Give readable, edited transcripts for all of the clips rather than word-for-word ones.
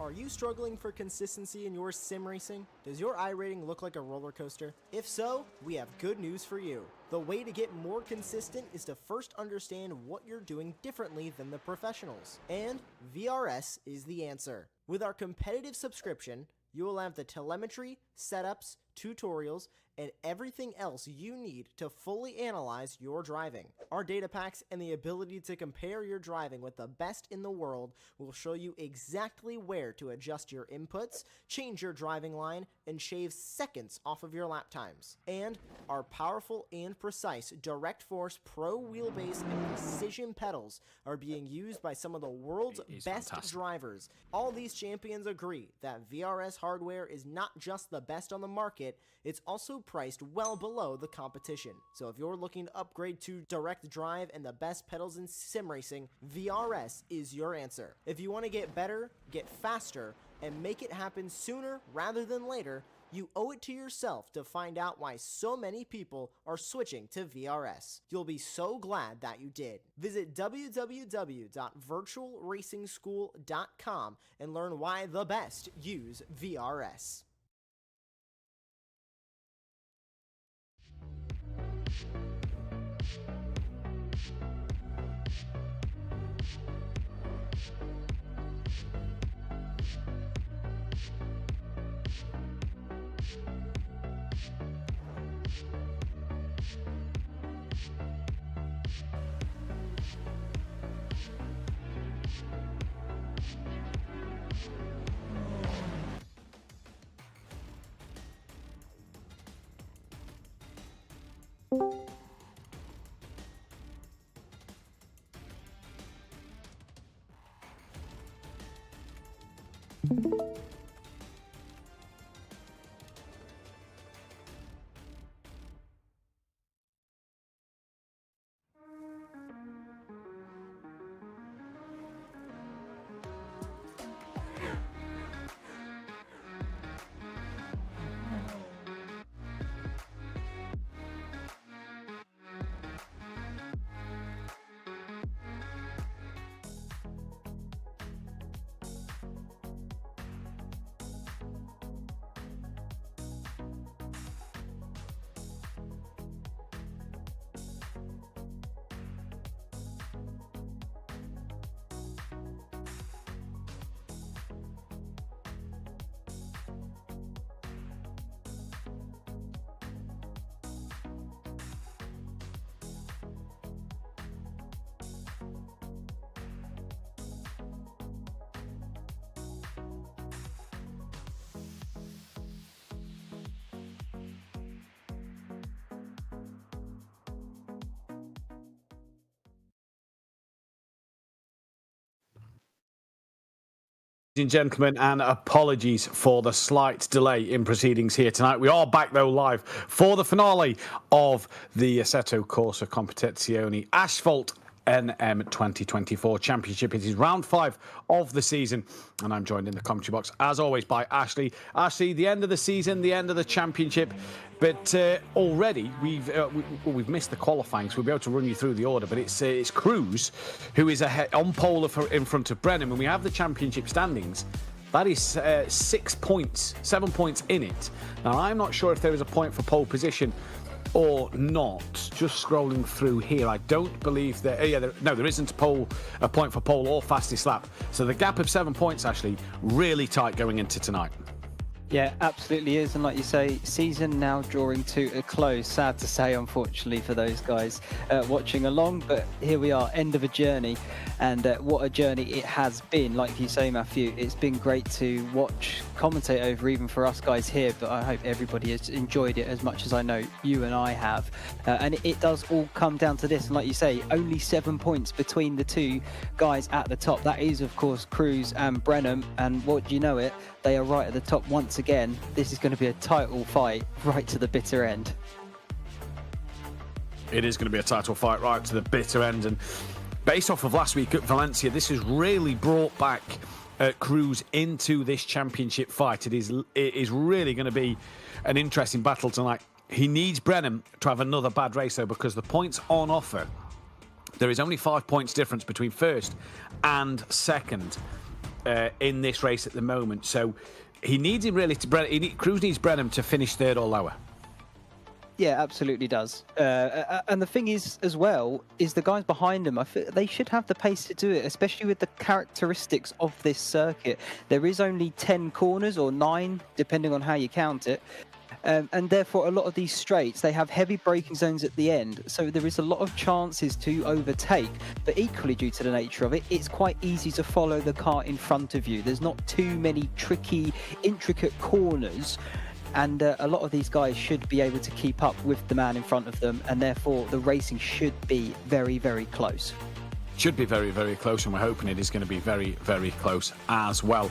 Are you struggling for consistency in your sim racing? Does your iRating look like a roller coaster? If so, we have good news for you. The way to get more consistent is to first understand what you're doing differently than the professionals. And VRS is the answer. With our competitive subscription, you will have the telemetry, setups, tutorials, and everything else you need to fully analyze your driving. Our data packs and the ability to compare your driving with the best in the world will show you exactly where to adjust your inputs, change your driving line, and shave seconds off of your lap times. And our powerful and precise Direct Force Pro wheelbase and precision pedals are being used by some of the world's best drivers. All these champions agree that VRS hardware is not just the best on the market, it's also priced well below the competition. So if you're looking to upgrade to direct drive and the best pedals in sim racing, VRS is your answer. If you want to get better, get faster, and make it happen sooner rather than later, you owe it to yourself to find out why so many people are switching to VRS. You'll be so glad that you did. Visit www.virtualracingschool.com and learn why the best use VRS. Ladies and gentlemen, and apologies for the slight delay in proceedings here tonight. We are back, though, live for the finale of the Assetto Corsa Competizione Asfalt NM 2024 Championship. It is round 5 of the season, and I'm joined in the commentary box, as always, by Ashley. Ashley, the end of the season, the end of the championship, but already we've missed the qualifying, so we'll be able to run you through the order. But it's Cruz who is ahead on pole in front of Brennan. When we have the championship standings, that is 7 points in it. Now, I'm not sure if there is a point for pole position or not. Just scrolling through here, I don't believe that. There isn't a point for pole or fastest lap. So the gap of 7 points, actually, really tight going into tonight. Yeah, absolutely is. And like you say, season now drawing to a close. Sad to say, unfortunately, for those guys watching along. But here we are, end of a journey. And what a journey it has been. Like you say, Matthew, it's been great to watch, commentate over, even for us guys here. But I hope everybody has enjoyed it as much as I know you and I have. And it does all come down to this. And like you say, only 7 points between the two guys at the top. That is, of course, Cruz and Brennan. And what do you know it? They are right at the top once again. This is going to be a title fight right to the bitter end. It is going to be a title fight right to the bitter end. And based off of last week at Valencia, this has really brought back Cruz into this championship fight. It is really going to be an interesting battle tonight. He needs Brennan to have another bad race, though, because the points on offer, there is only 5 points difference between first and second. in this race at the moment. So he needs him really to Cruz needs Brenham to finish third or lower. Yeah, absolutely does. And the thing is, as well, is the guys behind them, I feel they should have the pace to do it, especially with the characteristics of this circuit. There is only 10 corners, or 9, depending on how you count it. And therefore, a lot of these straights, they have heavy braking zones at the end. So there is a lot of chances to overtake. But equally, due to the nature of it, it's quite easy to follow the car in front of you. There's not too many tricky, intricate corners. And a lot of these guys should be able to keep up with the man in front of them, and therefore the racing should be very, very close. Should be very, very close, and we're hoping it is going to be very, very close as well.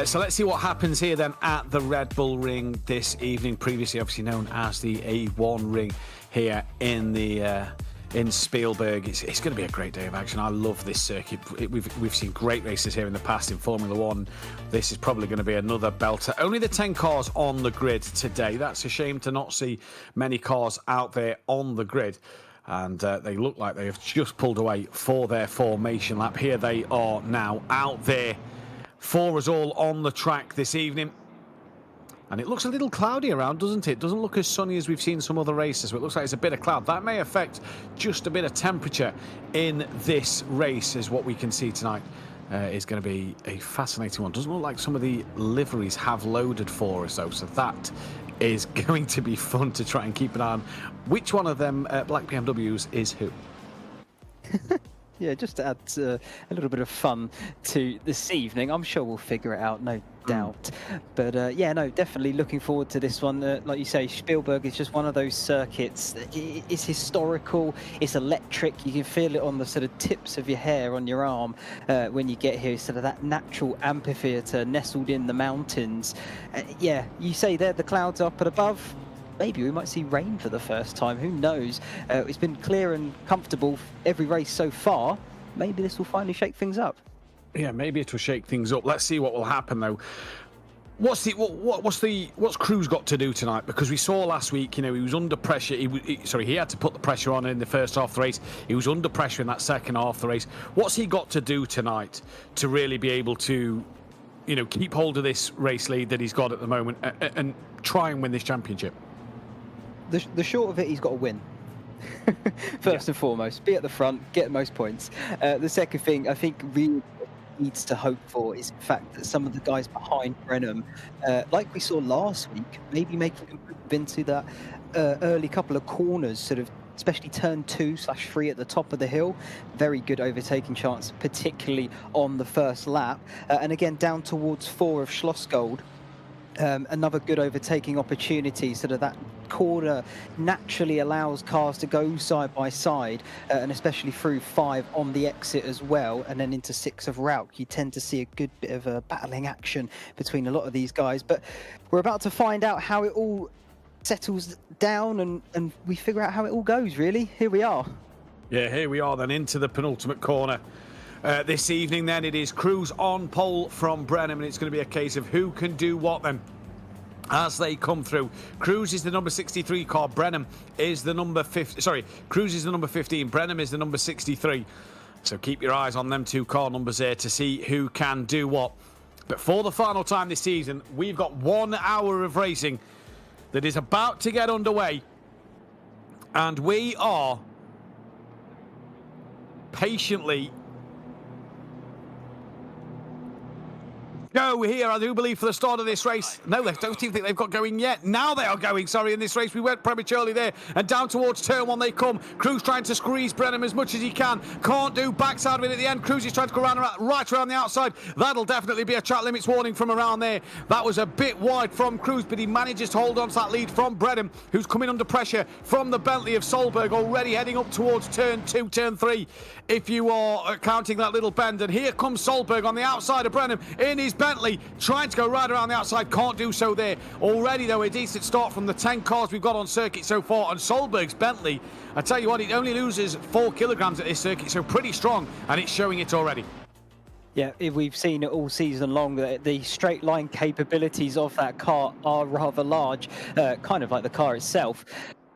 So let's see what happens here then at the Red Bull Ring this evening, previously obviously known as the A1 Ring here in Spielberg. It's going to be a great day of action. I love this circuit. We've seen great races here in the past in Formula One. This is probably going to be another belter. Only the 10 cars on the grid today. That's a shame to not see many cars out there on the grid. And they look like they have just pulled away for their formation lap. Here they are now out there for us all on the track this evening. And it looks a little cloudy around, doesn't it? Doesn't look as sunny as we've seen some other races. So it looks like it's a bit of cloud. That may affect just a bit of temperature in this race, is what we can see tonight. Is going to be a fascinating one. Doesn't look like some of the liveries have loaded for us, though. So that is going to be fun to try and keep an eye on which one of them black BMWs is who. Yeah, just to add a little bit of fun to this evening. I'm sure we'll figure it out, no doubt. But yeah, no, definitely looking forward to this one. Like you say, Spielberg is just one of those circuits. It's historical, it's electric. You can feel it on the sort of tips of your hair on your arm when you get here. Sort of that natural amphitheatre nestled in the mountains. Yeah, you say there, the clouds up and above. Maybe we might see rain for the first time. Who knows? It's been clear and comfortable every race so far. Maybe this will finally shake things up. Yeah, maybe it will shake things up. Let's see what will happen, though. What's Cruz got to do tonight? Because we saw last week, he was under pressure. He had to put the pressure on in the first half of the race. He was under pressure in that second half of the race. What's he got to do tonight to really be able to, keep hold of this race lead that he's got at the moment and try and win this championship? The short of it, he's got to win. First and foremost, be at the front, get the most points. The second thing I think really needs to hope for is the fact that some of the guys behind Brenham, like we saw last week, maybe making a move into that early couple of corners, sort of especially turn 2/3 at the top of the hill. Very good overtaking chance, particularly on the first lap. And again, down towards 4 of Schlossgold. Another good overtaking opportunity, sort of that corner naturally allows cars to go side by side, and especially through 5 on the exit as well, and then into 6 of Rauk. You tend to see a good bit of battling action between a lot of these guys, but we're about to find out how it all settles down and we figure out how it all goes, really. Here we are. Yeah, here we are then into the penultimate corner. This evening then it is Cruz on pole from Brenham, and it's going to be a case of who can do what then as they come through. Cruz is the number 63 car, Brenham is the number 50. Sorry, Cruz is the number 15, Brenham is the number 63. So keep your eyes on them 2 car numbers there to see who can do what. But for the final time this season, we've got 1 hour of racing that is about to get underway, and we are patiently go here, I do believe, for the start of this race. No, I don't even think they've got going yet. Now they are going, sorry, in this race. We went prematurely there, and down towards turn 1 they come. Cruz trying to squeeze Brenham as much as he can. Can't do, backside of it at the end. Cruz is trying to go right around the outside. That'll definitely be a track limits warning from around there. That was a bit wide from Cruz, but he manages to hold on to that lead from Brenham, who's coming under pressure from the Bentley of Solberg, already heading up towards turn 2, turn 3, if you are counting that little bend. And here comes Solberg on the outside of Brenham in his Bentley, trying to go right around the outside, can't do so there. Already, though, a decent start from the 10 cars we've got on circuit so far. And Solberg's Bentley, I tell you what, it only loses 4 kilograms at this circuit, so pretty strong, and it's showing it already. Yeah, we've seen it all season long. The straight line capabilities of that car are rather large, kind of like the car itself.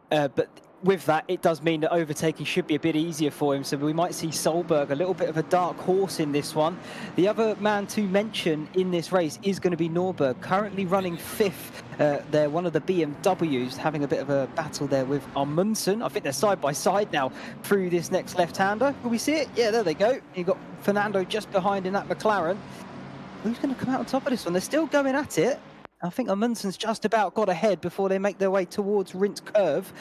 But with that, it does mean that overtaking should be a bit easier for him. So we might see Solberg, a little bit of a dark horse in this one. The other man to mention in this race is going to be Norberg, currently running 5th. They're one of the BMWs, having a bit of a battle there with Amundsen. I think they're side by side now through this next left-hander. Will we see it? Yeah, there they go. You got Fernando just behind in that McLaren. Who's going to come out on top of this one? They're still going at it. I think Amundsen's just about got ahead before they make their way towards Rint Curve.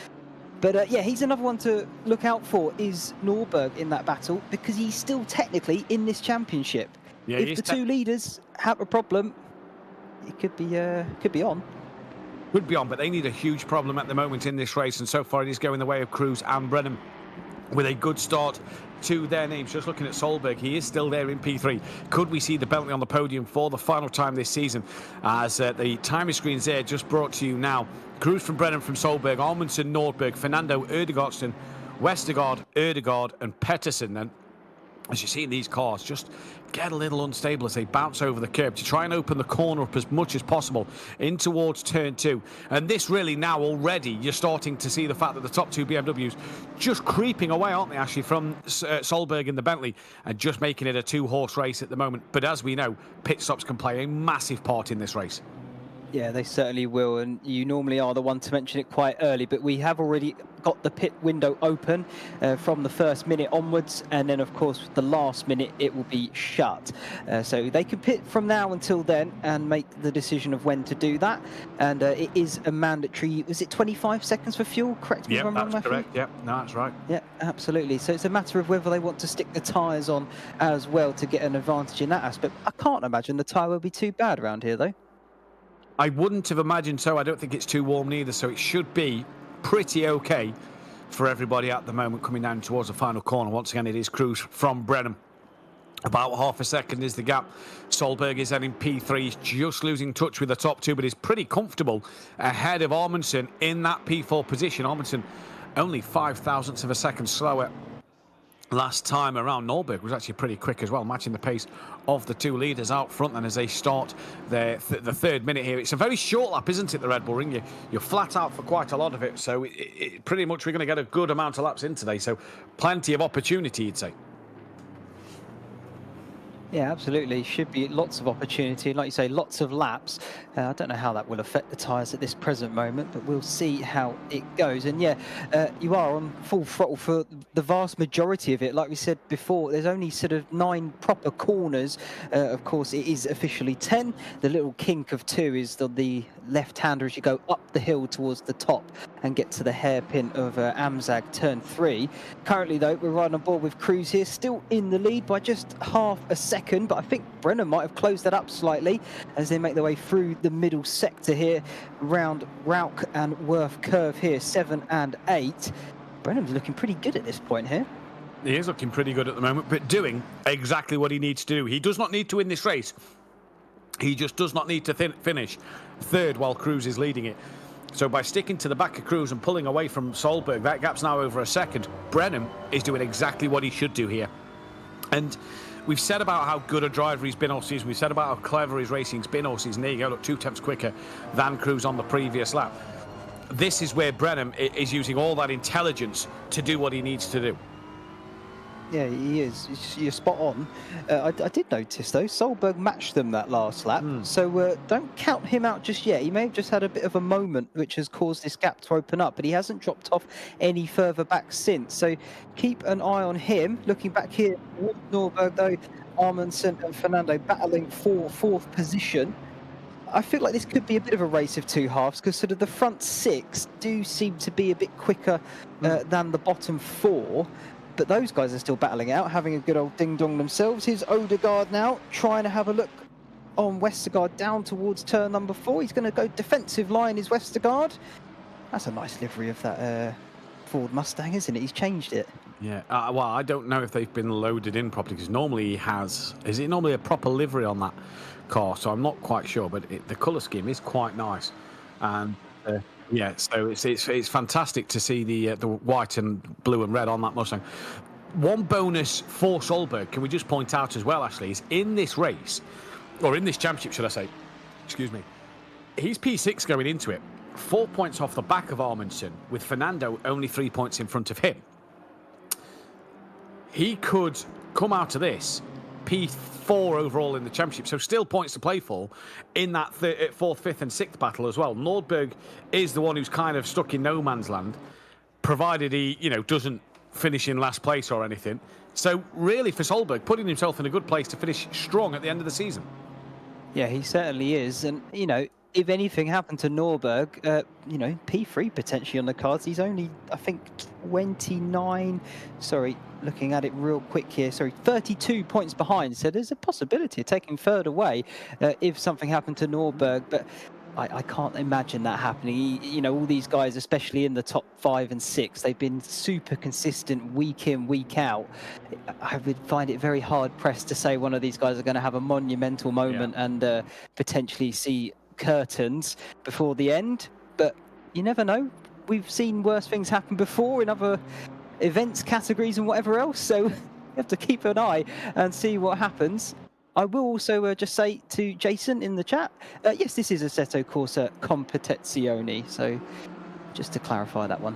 But yeah, he's another one to look out for, is Norberg in that battle, because he's still technically in this championship. Yeah, if the two leaders have a problem, it could be on. Could be on, but they need a huge problem at the moment in this race, and so far it is going the way of Cruz and Brennan with a good start to their names. Just looking at Solberg, he is still there in P3. Could we see the Bentley on the podium for the final time this season? As the timer screens there just brought to you now. Cruz from Brennan from Solberg, Amundsen, Nordberg, Fernando, Erdegaardsen, Westergaard, Erdegaard and Pettersson. And as you see in these cars, just get a little unstable as they bounce over the curb to try and open the corner up as much as possible in towards turn 2. And this really now already, you're starting to see the fact that the top 2 BMWs just creeping away, aren't they, Ashley, from Solberg in the Bentley, and just making it a 2-horse race at the moment. But as we know, pit stops can play a massive part in this race. Yeah, they certainly will, and you normally are the one to mention it quite early, but we have already got the pit window open from the first minute onwards, and then of course the last minute it will be shut. So they can pit from now until then and make the decision of when to do that, and it is a mandatory, is it 25 seconds for fuel? Correct me if I'm wrong, that's correct. Yeah, no, that's right. Yeah, absolutely. So it's a matter of whether they want to stick the tyres on as well to get an advantage in that aspect. I can't imagine the tyre will be too bad around here though. I wouldn't have imagined so. I don't think it's too warm neither, so it should be pretty okay for everybody at the moment coming down towards the final corner. Once again, it is Cruz from Brennan. About half a second is the gap. Solberg is then in P3. He's just losing touch with the top 2, but he's pretty comfortable ahead of Amundsen in that P4 position. Amundsen only 0.05 of a second slower last time around. Norberg was actually pretty quick as well, matching the pace of the 2 leaders out front then as they start the 3rd minute here. It's a very short lap, isn't it, the Red Bull Ring? You're flat out for quite a lot of it, so pretty much we're going to get a good amount of laps in today, so plenty of opportunity, you'd say. Yeah, absolutely. Should be lots of opportunity. Like you say, lots of laps. I don't know how that will affect the tyres at this present moment, but we'll see how it goes. And yeah, you are on full throttle for the vast majority of it. Like we said before, there's only sort of 9 proper corners. Of course, it is officially 10. The little kink of 2 is the left-hander as you go up the hill towards the top and get to the hairpin of Amzag turn 3. Currently, though, we're riding on board with Cruz here, still in the lead by just half a second, but I think Brennan might have closed that up slightly as they make their way through the middle sector here, round Rauch and Worth Curve here, 7 and 8. Brennan's looking pretty good at this point here. He is looking pretty good at the moment, but doing exactly what he needs to do. He does not need to win this race. He just does not need to finish 3rd while Cruz is leading it. So by sticking to the back of Cruz and pulling away from Solberg, that gap's now over a second. Brennan is doing exactly what he should do here. And we've said about how good a driver he's been all season. We've said about how clever his racing's been all season. There you go, look, 2 tenths quicker than Cruz on the previous lap. This is where Brennan is using all that intelligence to do what he needs to do. Yeah, he is. You're spot on. I did notice, though, Solberg matched them that last lap, so don't count him out just yet. He may have just had a bit of a moment which has caused this gap to open up, but he hasn't dropped off any further back since. So keep an eye on him. Looking back here, Norberg, though, Amundsen and Fernando battling for 4th position. I feel like this could be a bit of a race of 2 halves because sort of the front 6 do seem to be a bit quicker than the bottom 4. But those guys are still battling out, having a good old ding-dong themselves. Here's Odegaard now, trying to have a look on Westergaard down towards turn number 4. He's going to go defensive line, is Westergaard. That's a nice livery of that Ford Mustang, isn't it? He's changed it. Yeah, well, I don't know if they've been loaded in properly, because normally he has. Is it normally a proper livery on that car? So I'm not quite sure, but the colour scheme is quite nice. And yeah, so it's fantastic to see the white and blue and red on that Mustang. One bonus for Solberg, can we just point out as well, Ashley, is in this race, or in this championship, should I say, excuse me, he's P6 going into it. 4 points off the back of Amundsen, with Fernando only 3 points in front of him. He could come out of this P4 overall in the championship, so still points to play for in that 4th, 5th and 6th battle as well. Nordberg is the one who's kind of stuck in no man's land, provided he, doesn't finish in last place or anything. So really for Solberg, putting himself in a good place to finish strong at the end of the season. Yeah, he certainly is. And, if anything happened to Norberg, P3 potentially on the cards. He's only, I think, 29. Sorry, looking at it real quick here. Sorry, 32 points behind. So there's a possibility of taking third away if something happened to Norberg. But I can't imagine that happening. All these guys, especially in the top 5 and 6, they've been super consistent week in, week out. I would find it very hard pressed to say one of these guys are going to have a monumental moment and potentially see curtains before the end. But you never know. We've seen worse things happen before in other events, categories and whatever else. So you have to keep an eye and see what happens. I will also just say to Jason in the chat, yes, this is Assetto Corsa Competizione. So just to clarify that one.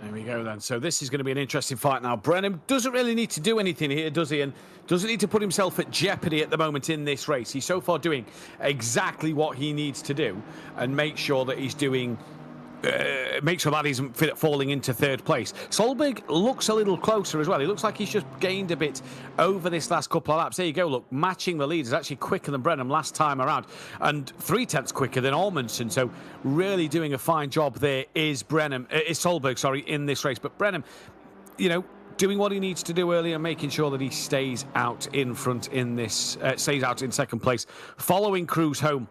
There we go then. So this is going to be an interesting fight now. Brennan doesn't really need to do anything here, does he? And doesn't need to put himself at jeopardy at the moment in this race. He's so far doing exactly what he needs to do and make sure that he's doing... make sure that he's falling into third place. Solberg looks a little closer as well. He looks like he's just gained a bit over this last couple of laps. There you go, look, matching the lead is actually quicker than Brennan last time around and 3/10 quicker than Amundsen. So really doing a fine job there is Solberg, sorry, in this race. But Brennan, doing what he needs to do early and making sure that he stays out in front in this, stays out in second place, following Cruz home.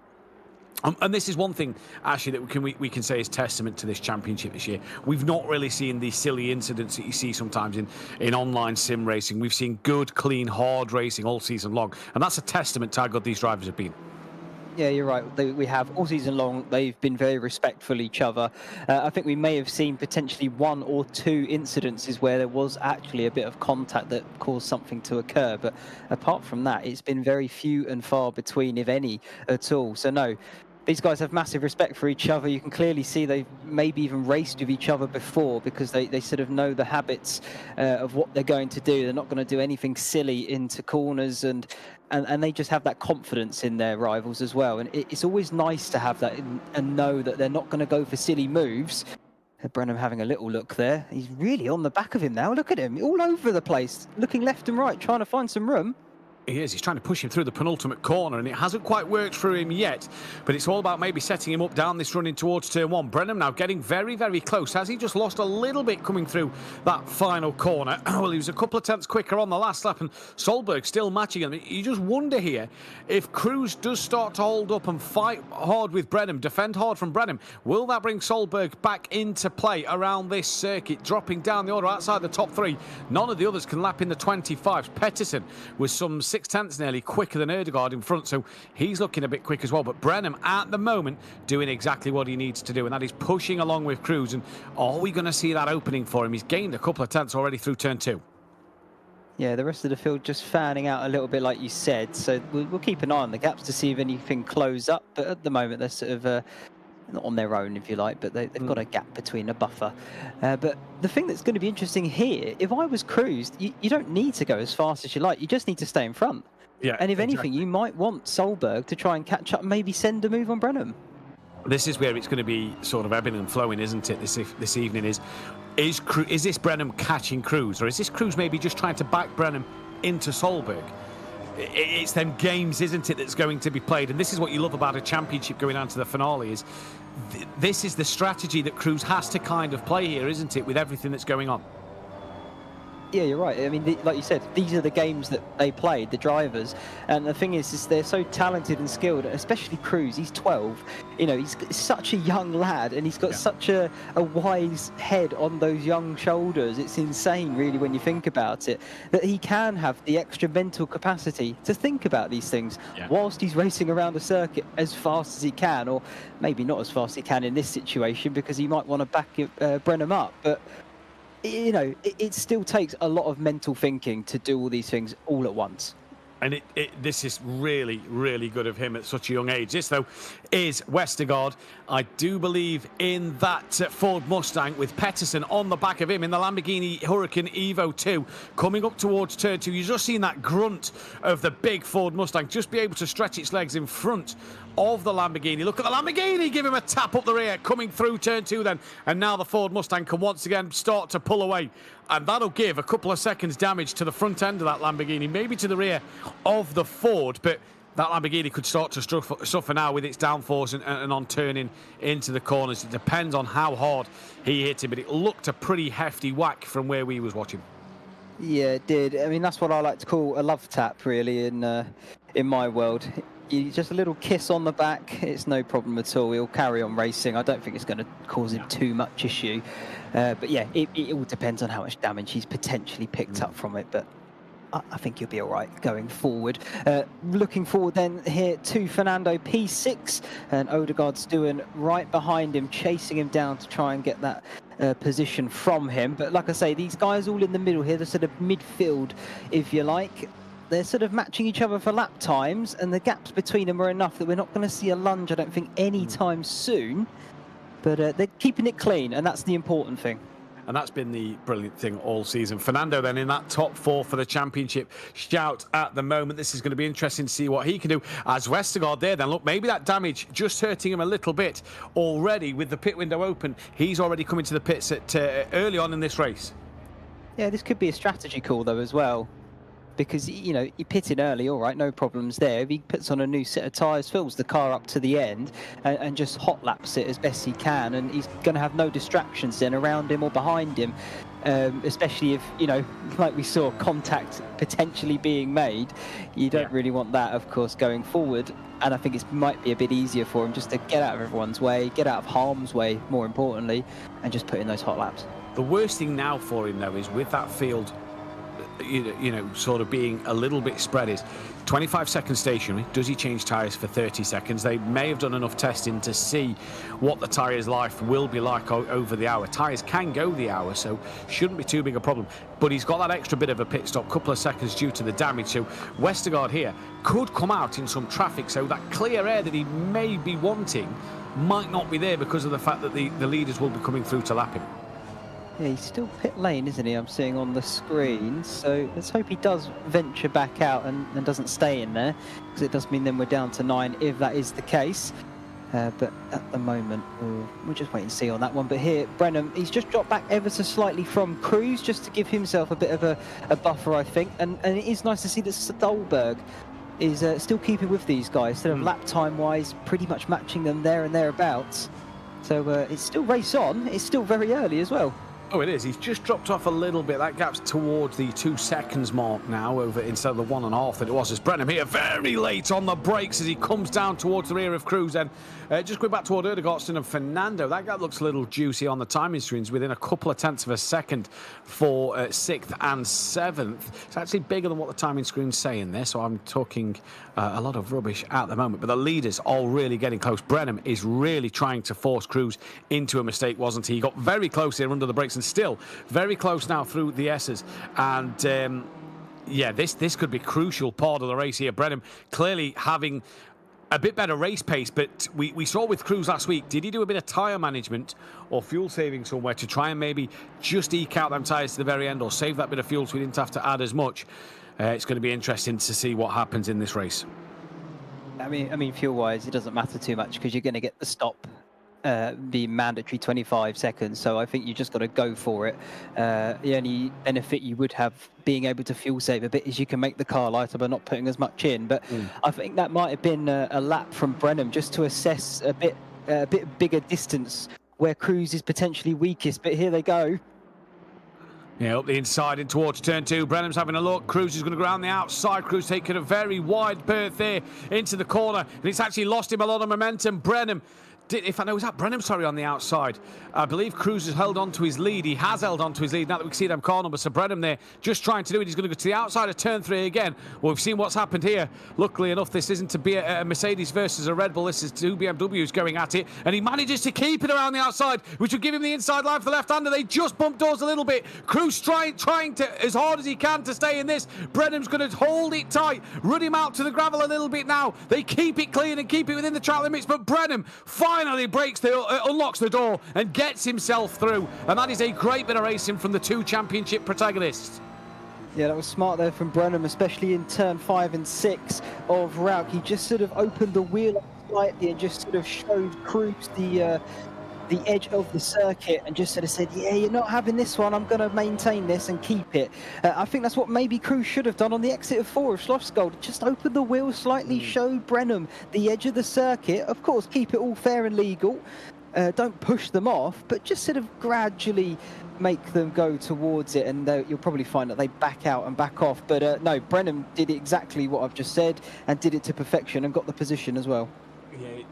And this is one thing, actually, that we can say is testament to this championship this year. We've not really seen these silly incidents that you see sometimes in online sim racing. We've seen good, clean, hard racing all season long. And that's a testament to how good these drivers have been. Yeah, you're right. We have all season long. They've been very respectful of each other. I think we may have seen potentially 1 or 2 incidences where there was actually a bit of contact that caused something to occur. But apart from that, it's been very few and far between, if any, at all. So no, these guys have massive respect for each other. You can clearly see they've maybe even raced with each other before because they sort of know the habits of what they're going to do. They're not going to do anything silly into corners and they just have that confidence in their rivals as well. And it's always nice to have that and know that they're not going to go for silly moves. Brennan having a little look there. He's really on the back of him now. Look at him, all over the place, looking left and right, trying to find some room. He is. He's trying to push him through the penultimate corner, and it hasn't quite worked for him yet. But it's all about maybe setting him up down this run in towards turn 1. Brennan now getting very, very close. Has he just lost a little bit coming through that final corner? Well, he was a couple of tenths quicker on the last lap, and Solberg still matching him. You just wonder here if Cruz does start to hold up and fight hard with Brennan, defend hard from Brennan. Will that bring Solberg back into play around this circuit, dropping down the order outside the top 3? None of the others can lap in the 25s. Petterson was some 6/10 nearly quicker than Erdegaard in front, so he's looking a bit quick as well. But Brennan at the moment doing exactly what he needs to do, and that is pushing along with Cruz. And are we going to see that opening for him? He's gained a couple of tenths already through turn 2. Yeah, the rest of the field just fanning out a little bit like you said, so we'll keep an eye on the gaps to see if anything close up, but at the moment they're sort of not on their own, if you like, but they've got a gap between a buffer. But the thing that's going to be interesting here, if I was Cruz, you don't need to go as fast as you like. You just need to stay in front. Yeah, and if anything, you might want Solberg to try and catch up and maybe send a move on Brennan. This is where it's going to be sort of ebbing and flowing, isn't it, this evening? Is this Brennan catching Cruz, or is this Cruz maybe just trying to back Brennan into Solberg? It's them games, isn't it, that's going to be played. And this is what you love about a championship going on to the finale, is this is the strategy that Cruz has to kind of play here, isn't it, with everything that's going on. Yeah, you're right. I mean, like you said, these are the games that they played, the drivers. And the thing is they're so talented and skilled, especially Cruz. He's 12. He's such a young lad, and he's got such a wise head on those young shoulders. It's insane, really, when you think about it, that he can have the extra mental capacity to think about these things whilst he's racing around the circuit as fast as he can, or maybe not as fast as he can in this situation because he might want to back Brennan up. But it still takes a lot of mental thinking to do all these things all at once. And this is really, really good of him at such a young age. This, though, is Westergaard. I do believe in that Ford Mustang with Pettersson on the back of him in the Lamborghini Huracan Evo 2. Coming up towards turn 2, you've just seen that grunt of the big Ford Mustang just be able to stretch its legs in front of the Lamborghini. Look at the Lamborghini, give him a tap up the rear, coming through turn 2 then. And now the Ford Mustang can once again start to pull away. And that'll give a couple of seconds damage to the front end of that Lamborghini, maybe to the rear of the Ford. But that Lamborghini could start to suffer now with its downforce and on turning into the corners. It depends on how hard he hit him, but it looked a pretty hefty whack from where we was watching. Yeah, it did. I mean, that's what I like to call a love tap, really, in my world. Just a little kiss on the back, it's no problem at all. He'll carry on racing. I don't think it's going to cause him too much issue. But yeah, it all depends on how much damage he's potentially picked up from it. But I think he'll be all right going forward. Looking forward then here to Fernando P6, and Odegaard's doing right behind him, chasing him down to try and get that position from him. But like I say, these guys all in the middle here, the sort of midfield, if you like. They're sort of matching each other for lap times, and the gaps between them are enough that we're not going to see a lunge, I don't think, anytime soon. But they're keeping it clean, and that's the important thing. And that's been the brilliant thing all season. Fernando then in that top 4 for the championship shout at the moment. This is going to be interesting to see what he can do. As Westergaard there then, look, maybe that damage just hurting him a little bit already with the pit window open. He's already coming to the pits at early on in this race. Yeah, this could be a strategy call though as well. Because, you know, he pitted early, all right, no problems there. If he puts on a new set of tyres, fills the car up to the end and just hot laps it as best he can, and he's going to have no distractions then around him or behind him, especially if, you know, like we saw, contact potentially being made. You don't really want that, of course, going forward. And I think it might be a bit easier for him just to get out of everyone's way, get out of harm's way, more importantly, and just put in those hot laps. The worst thing now for him, though, is with that field, you know, sort of being a little bit spread, is 25 seconds stationary. Does he change tyres for 30 seconds? They may have done enough testing to see what the tyre's life will be like over the hour. Tyres can go the hour, so shouldn't be too big a problem. But he's got that extra bit of a pit stop, couple of seconds due to the damage. So Westergaard here could come out in some traffic, so that clear air that he may be wanting might not be there because of the fact that the leaders will be coming through to lap him. Yeah, he's still pit lane, isn't he? I'm seeing on the screen. So let's hope he does venture back out and doesn't stay in there, because it does mean then we're down to 9 if that is the case. But at the moment, we'll just wait and see on that one. But here, Brenham, he's just dropped back ever so slightly from Cruz, just to give himself a bit of a buffer, I think. And it is nice to see that Stolberg is still keeping with these guys, sort of lap time-wise, pretty much matching them there and thereabouts. So it's still race on. It's still very early as well. Oh, it is. He's just dropped off a little bit. That gap's towards the 2 seconds mark now, over instead of the 1.5 that it was. As Brenham here, very late on the brakes as he comes down towards the rear of Cruz. And just going back toward Erdegaardson and Fernando, that gap looks a little juicy on the timing screens, within a couple of tenths of a second for 6th and 7th. It's actually bigger than what the timing screens say in there, so I'm talking a lot of rubbish at the moment. But the leaders all really getting close. Brenham is really trying to force Cruz into a mistake, wasn't he? He got very close here under the brakes, and still very close now through the S's. And yeah, this could be a crucial part of the race here. Brenham clearly having a bit better race pace, but we saw with Cruz last week, did he do a bit of tyre management or fuel saving somewhere to try and maybe just eke out them tyres to the very end, or save that bit of fuel so he didn't have to add as much? It's going to be interesting to see what happens in this race. I mean, fuel-wise, it doesn't matter too much, because you're going to get the stop, the mandatory 25 seconds. So I think you just got to go for it. The only benefit you would have being able to fuel save a bit is you can make the car lighter by not putting as much in. But I think that might have been a lap from Brenham, just to assess a bit bigger distance where Cruz is potentially weakest. But here they go. Yeah, up the inside and towards turn 2. Brenham's having a look. Cruz is going to go around the outside. Cruz taking a very wide berth there into the corner, and it's actually lost him a lot of momentum. Brenham if I know, was that Brenham, sorry, on the outside? I believe Cruz has held on to his lead. He has held on to his lead now that we can see them car numbers. So Brenham there just trying to do it. He's going to go to the outside of turn 3 again. Well, we've seen what's happened here. Luckily enough, this isn't to be a Mercedes versus a Red Bull. This is two BMWs going at it. And he manages to keep it around the outside, which will give him the inside line for the left-hander. They just bumped doors a little bit. Cruz trying to, as hard as he can, to stay in this. Brenham's going to hold it tight, run him out to the gravel a little bit now. They keep it clean and keep it within the track limits. But Brenham finally unlocks the door and gets himself through, and that is a great bit of racing from the two championship protagonists. Yeah, that was smart there from Brenham, especially in turn 5 and 6 of Rauk. He just sort of opened the wheel up slightly and just sort of showed Cruz the edge of the circuit and just sort of said, yeah, you're not having this one, I'm going to maintain this and keep it. I think that's what maybe Cruz should have done on the exit of 4 of Schlossgold. Just open the wheel slightly, show Brenham the edge of the circuit. Of course, keep it all fair and legal. Don't push them off, but just sort of gradually make them go towards it, and you'll probably find that they back out and back off. But no, Brenham did exactly what I've just said and did it to perfection and got the position as well. Yeah,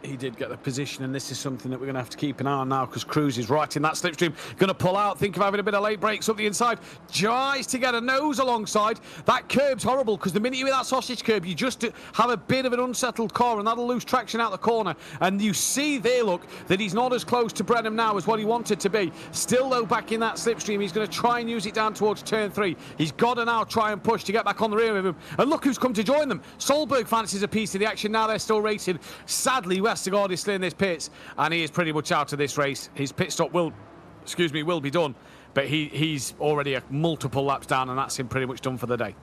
he did get the position, and this is something that we're going to have to keep an eye on now because Cruz is right in that slipstream. Going to pull out, think of having a bit of late brakes up the inside. Tries to get a nose alongside. That curb's horrible because the minute you're in that sausage curb, you just have a bit of an unsettled car and that'll lose traction out the corner. And you see there, look, that he's not as close to Brenham now as what he wanted to be. Still, though, back in that slipstream, he's going to try and use it down towards turn 3. He's got to now try and push to get back on the rear of him. And look who's come to join them. Solberg fancies a piece of the action now. They're still racing. Sadly, Westergaard is still in this pits, and he is pretty much out of this race. His pit stop will be done, but he's already multiple laps down, and that's him pretty much done for the day.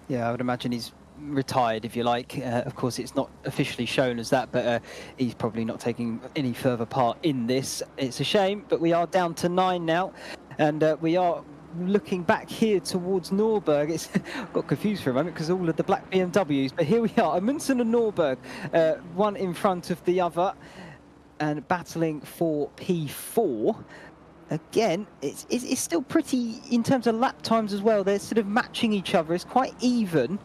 Yeah, I would imagine he's retired, if you like. Of course, it's not officially shown as that, but he's probably not taking any further part in this. It's a shame, but we are down to 9 now, and we are looking back here towards Norberg. It's got confused for a moment because all of the black BMWs, but here we are, Amundsen and Norberg, one in front of the other and battling for P4. Again, it's still pretty in terms of lap times as well. They're sort of matching each other. It's quite even.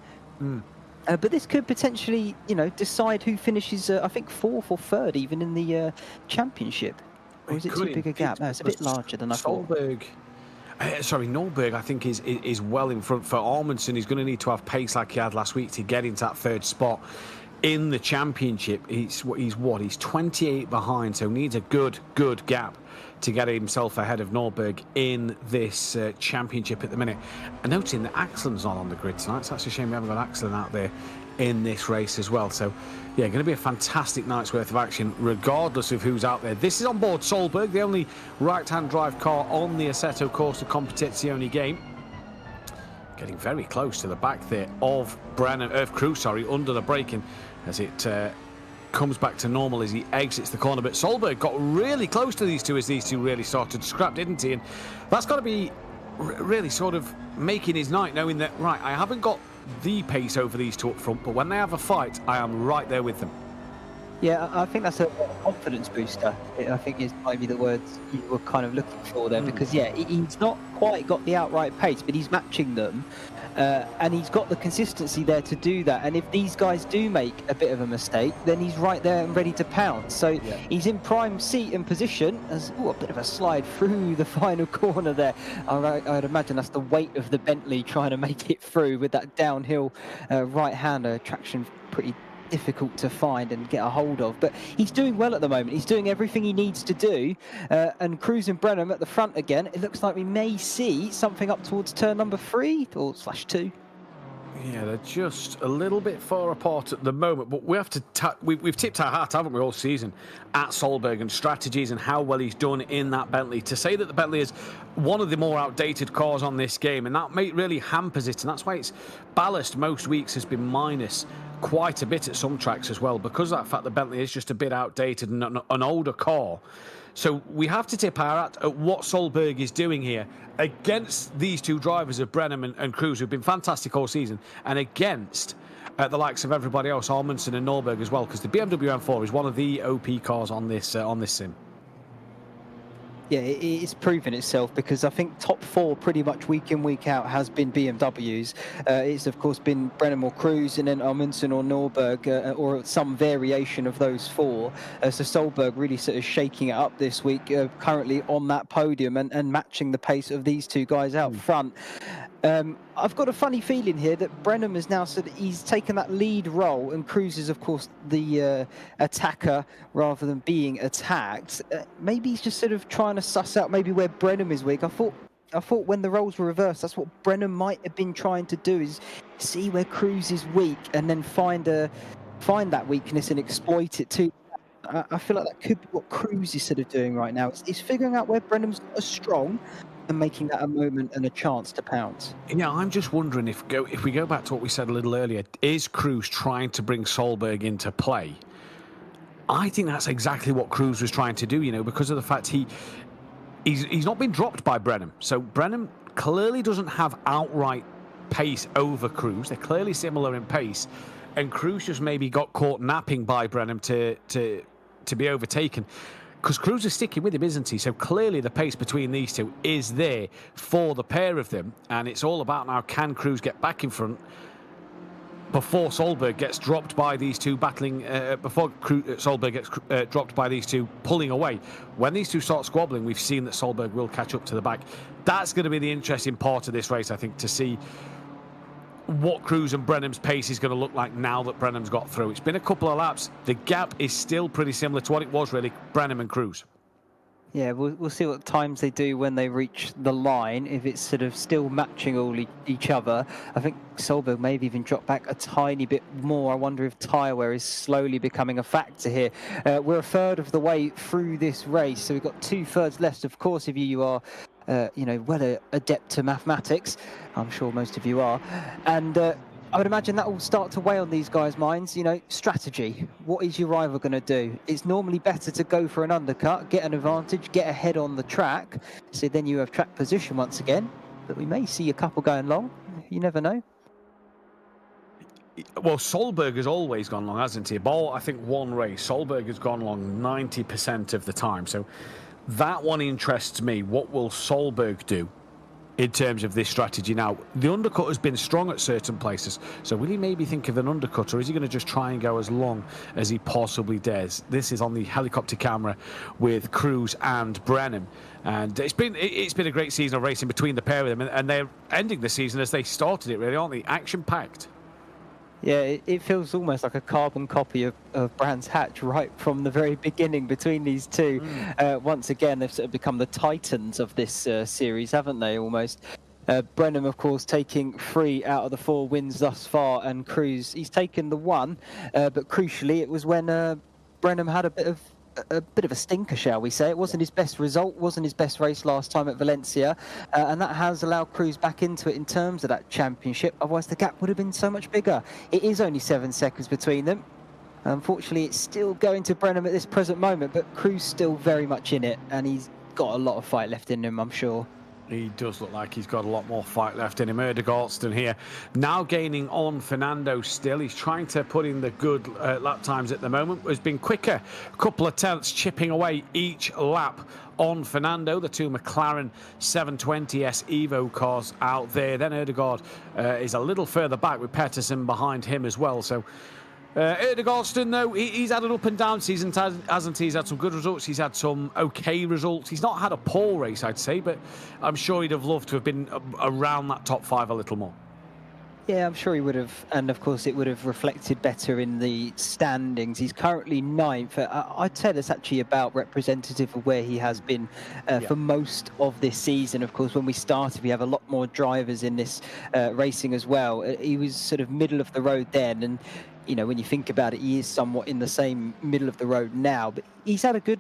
But this could potentially, decide who finishes, I think, 4th or 3rd even in the championship. Or is it too big a gap? No, it's a bit larger than I thought. Norberg, I think, is well in front for Amundsen. He's going to need to have pace like he had last week to get into that 3rd spot in the championship. He's 28 behind, so needs a good gap to get himself ahead of Norberg in this championship at the minute. And noting that Axelen's not on the grid tonight, so that's a shame we haven't got Axelen out there in this race as well. So yeah, going to be a fantastic night's worth of action regardless of who's out there. This is on board Solberg, the only right-hand drive car on the Assetto Corsa Competizione game. Getting very close to the back there of Cruz, under the braking as it comes back to normal as he exits the corner. But Solberg got really close to these two as these two really started to scrap, didn't he? And that's got to be really sort of making his night, knowing that, right, I haven't got the pace over these two up front, but when they have a fight, I am right there with them. Yeah, I think that's a confidence booster. I think is maybe the words you were kind of looking for there, because yeah, he's not quite got the outright pace, but he's matching them, and he's got the consistency there to do that. And if these guys do make a bit of a mistake, then he's right there and ready to pounce. So yeah, he's in prime seat and position. As a bit of a slide through the final corner there. I'd imagine that's the weight of the Bentley trying to make it through with that downhill right-hander traction, pretty difficult to find and get a hold of, but he's doing well at the moment. He's doing everything he needs to do, and Cruz and Brenham at the front again. It looks like we may see something up towards turn number 3 or /2. Yeah, they're just a little bit far apart at the moment, but we have to we've tipped our hat, haven't we, all season at Solberg and strategies and how well he's done in that Bentley. To say that the Bentley is one of the more outdated cars on this game, and that really hampers it, and that's why its ballast most weeks has been minus quite a bit at some tracks as well, because of that fact the Bentley is just a bit outdated and an older car. So we have to tip our hat at what Solberg is doing here against these two drivers of Brenham and Cruz, who've been fantastic all season, and against the likes of everybody else, Amundsen and Norberg as well, because the BMW M4 is one of the OP cars on this sim. Yeah, it's proven itself, because I think top four pretty much week in, week out has been BMWs. It's of course been Brennan or Cruz, and then Amundsen or Norberg, or some variation of those four. So Solberg really sort of shaking it up this week, currently on that podium and matching the pace of these two guys out front. I've got a funny feeling here that Brennan has now said he's taken that lead role, and Cruz is, of course, the attacker rather than being attacked. Maybe he's just sort of trying to suss out maybe where Brennan is weak. I thought when the roles were reversed, that's what Brennan might have been trying to do, is see where Cruz is weak and then find that weakness and exploit it too. I feel like that could be what Cruz is sort of doing right now. He's figuring out where Brennan's not as strong and making that a moment and a chance to pounce. Yeah, I'm just wondering if we go back to what we said a little earlier, is Cruz trying to bring Solberg into play? I think that's exactly what Cruz was trying to do, you know, because of the fact he's not been dropped by Brennan. So Brennan clearly doesn't have outright pace over Cruz. They're clearly similar in pace, and Cruz just maybe got caught napping by Brennan to be overtaken. Because Cruz is sticking with him, isn't he? So clearly the pace between these two is there for the pair of them. And it's all about now, can Cruz get back in front before Solberg gets dropped by these two battling, before Solberg gets dropped by these two pulling away. When these two start squabbling, we've seen that Solberg will catch up to the back. That's going to be the interesting part of this race, I think, to see what Cruz and Brennan's pace is going to look like now that Brennan's got through. It's been a couple of laps. The gap is still pretty similar to what it was, really, Brennan and Cruz. Yeah, we'll see what times they do when they reach the line, if it's sort of still matching all each other. I think Solberg maybe even dropped back a tiny bit more. I wonder if tyre wear is slowly becoming a factor here. We're a third of the way through this race, so we've got 2/3 left. Of course, if you are well adept to mathematics, I'm sure most of you are, and I would imagine that will start to weigh on these guys' minds. You know, strategy. What is your rival going to do? It's normally better to go for an undercut, get an advantage, get ahead on the track, so then you have track position once again. But we may see a couple going long. You never know. Well, Solberg has always gone long, hasn't he? I think one race, Solberg has gone long 90% of the time. So that one interests me. What will Solberg do in terms of this strategy? Now, the undercut has been strong at certain places, so will he maybe think of an undercut, or is he going to just try and go as long as he possibly dares? This is on the helicopter camera with Cruz and Brennan, and it's been a great season of racing between the pair of them, and they're ending the season as they started it, really, aren't they? Action-packed. Yeah, it feels almost like a carbon copy of Brands Hatch right from the very beginning between these two. Once again, they've sort of become the titans of this series, haven't they, almost? Brennan, of course, taking 3 out of the 4 wins thus far, and Cruz, he's taken the 1. But crucially, it was when Brennan had a bit of a stinker, shall we say. It wasn't his best result, wasn't his best race last time at Valencia, and that has allowed Cruz back into it in terms of that championship. Otherwise, the gap would have been so much bigger. It is only 7 seconds between them. Unfortunately, it's still going to Brennan at this present moment, but Cruz still very much in it, and he's got a lot of fight left in him, I'm sure. He does look like he's got a lot more fight left in him. Erdegaardsten here, now gaining on Fernando still. He's trying to put in the good lap times at the moment. Has been quicker, a couple of tenths chipping away each lap on Fernando. The two McLaren 720S Evo cars out there. Then Erdegaard is a little further back with Pettersson behind him as well. So Erdegaardsten, though, he's had an up and down season, hasn't he? He's had some good results. He's had some okay results. He's not had a poor race, I'd say, but I'm sure he'd have loved to have been around that top 5 a little more. Yeah, I'm sure he would have, and of course it would have reflected better in the standings. He's currently 9th. I'd say that's actually about representative of where he has been for most of this season. Of course, when we started, we have a lot more drivers in this racing as well. He was sort of middle of the road then, and you know, when you think about it, he is somewhat in the same middle of the road now. But he's had a good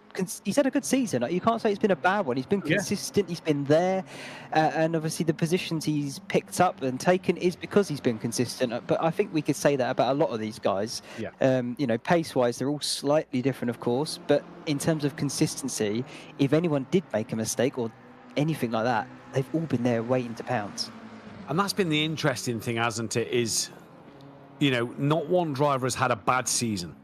season. Like, you can't say it's been a bad one. He's been consistent. He's been there, and obviously the positions he's picked up and taken is because he's been consistent. But I think we could say that about a lot of these guys. You know, pace-wise, they're all slightly different, of course. But in terms of consistency, if anyone did make a mistake or anything like that, they've all been there waiting to pounce. And that's been the interesting thing, hasn't it? Is, you know, not one driver has had a bad season.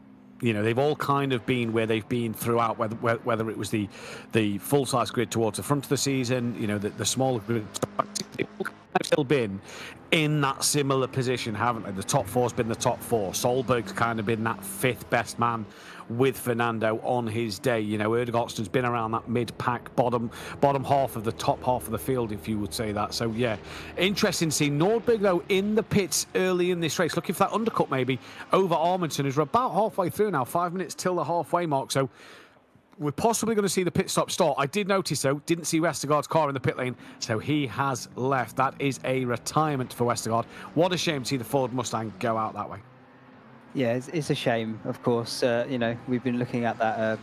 You know, they've all kind of been where they've been throughout, whether it was the full-size grid towards the front of the season, you know, the smaller grid. They've all kind of still been in that similar position, haven't they? The top four's been the top four. Solberg's kind of been that fifth best man with Fernando on his day. You know, Erdegarten's been around that mid-pack, bottom half of the top half of the field, if you would say that. So, yeah, interesting to see Nordberg, though, in the pits early in this race, looking for that undercut maybe over Armington, who's about halfway through now, 5 minutes till the halfway mark. So we're possibly going to see the pit stop start. I did notice, though, didn't see Westergaard's car in the pit lane, so he has left. That is a retirement for Westergaard. What a shame to see the Ford Mustang go out that way. Yeah, it's a shame, of course. You know, we've been looking at that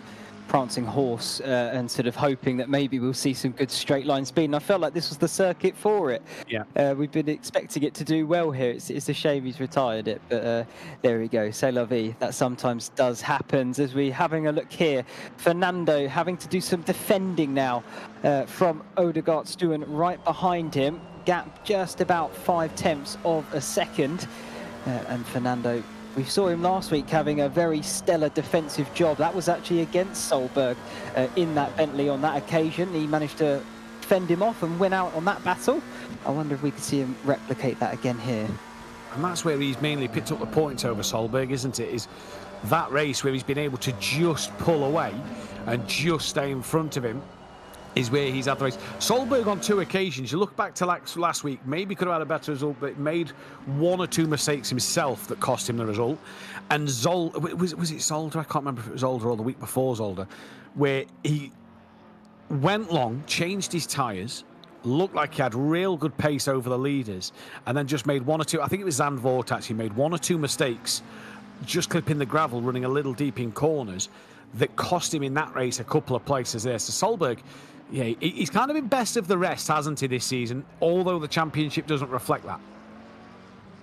prancing horse and sort of hoping that maybe we'll see some good straight line speed. And I felt like this was the circuit for it. Yeah. We've been expecting it to do well here. It's a shame he's retired it, but there we go. C'est la vie. That sometimes does happen. As we're having a look here, Fernando having to do some defending now from Odegaard Stewart right behind him. Gap just about 5/10 of a second. And Fernando, we saw him last week having a very stellar defensive job. That was actually against Solberg in that Bentley on that occasion. He managed to fend him off and win out on that battle. I wonder if we could see him replicate that again here. And that's where he's mainly picked up the points over Solberg, isn't it? Is that race where he's been able to just pull away and just stay in front of him is where he's had the race. Solberg on 2 occasions, you look back to last week, maybe could have had a better result, but made 1 or 2 mistakes himself that cost him the result. And was it Zolder? I can't remember if it was Zolder or the week before Zolder, where he went long, changed his tyres, looked like he had real good pace over the leaders, and then just made 1 or 2, I think it was Zandvoort actually, made 1 or 2 mistakes, just clipping the gravel, running a little deep in corners, that cost him in that race a couple of places there. So Solberg, yeah, he's kind of been best of the rest, hasn't he, this season, although the championship doesn't reflect that.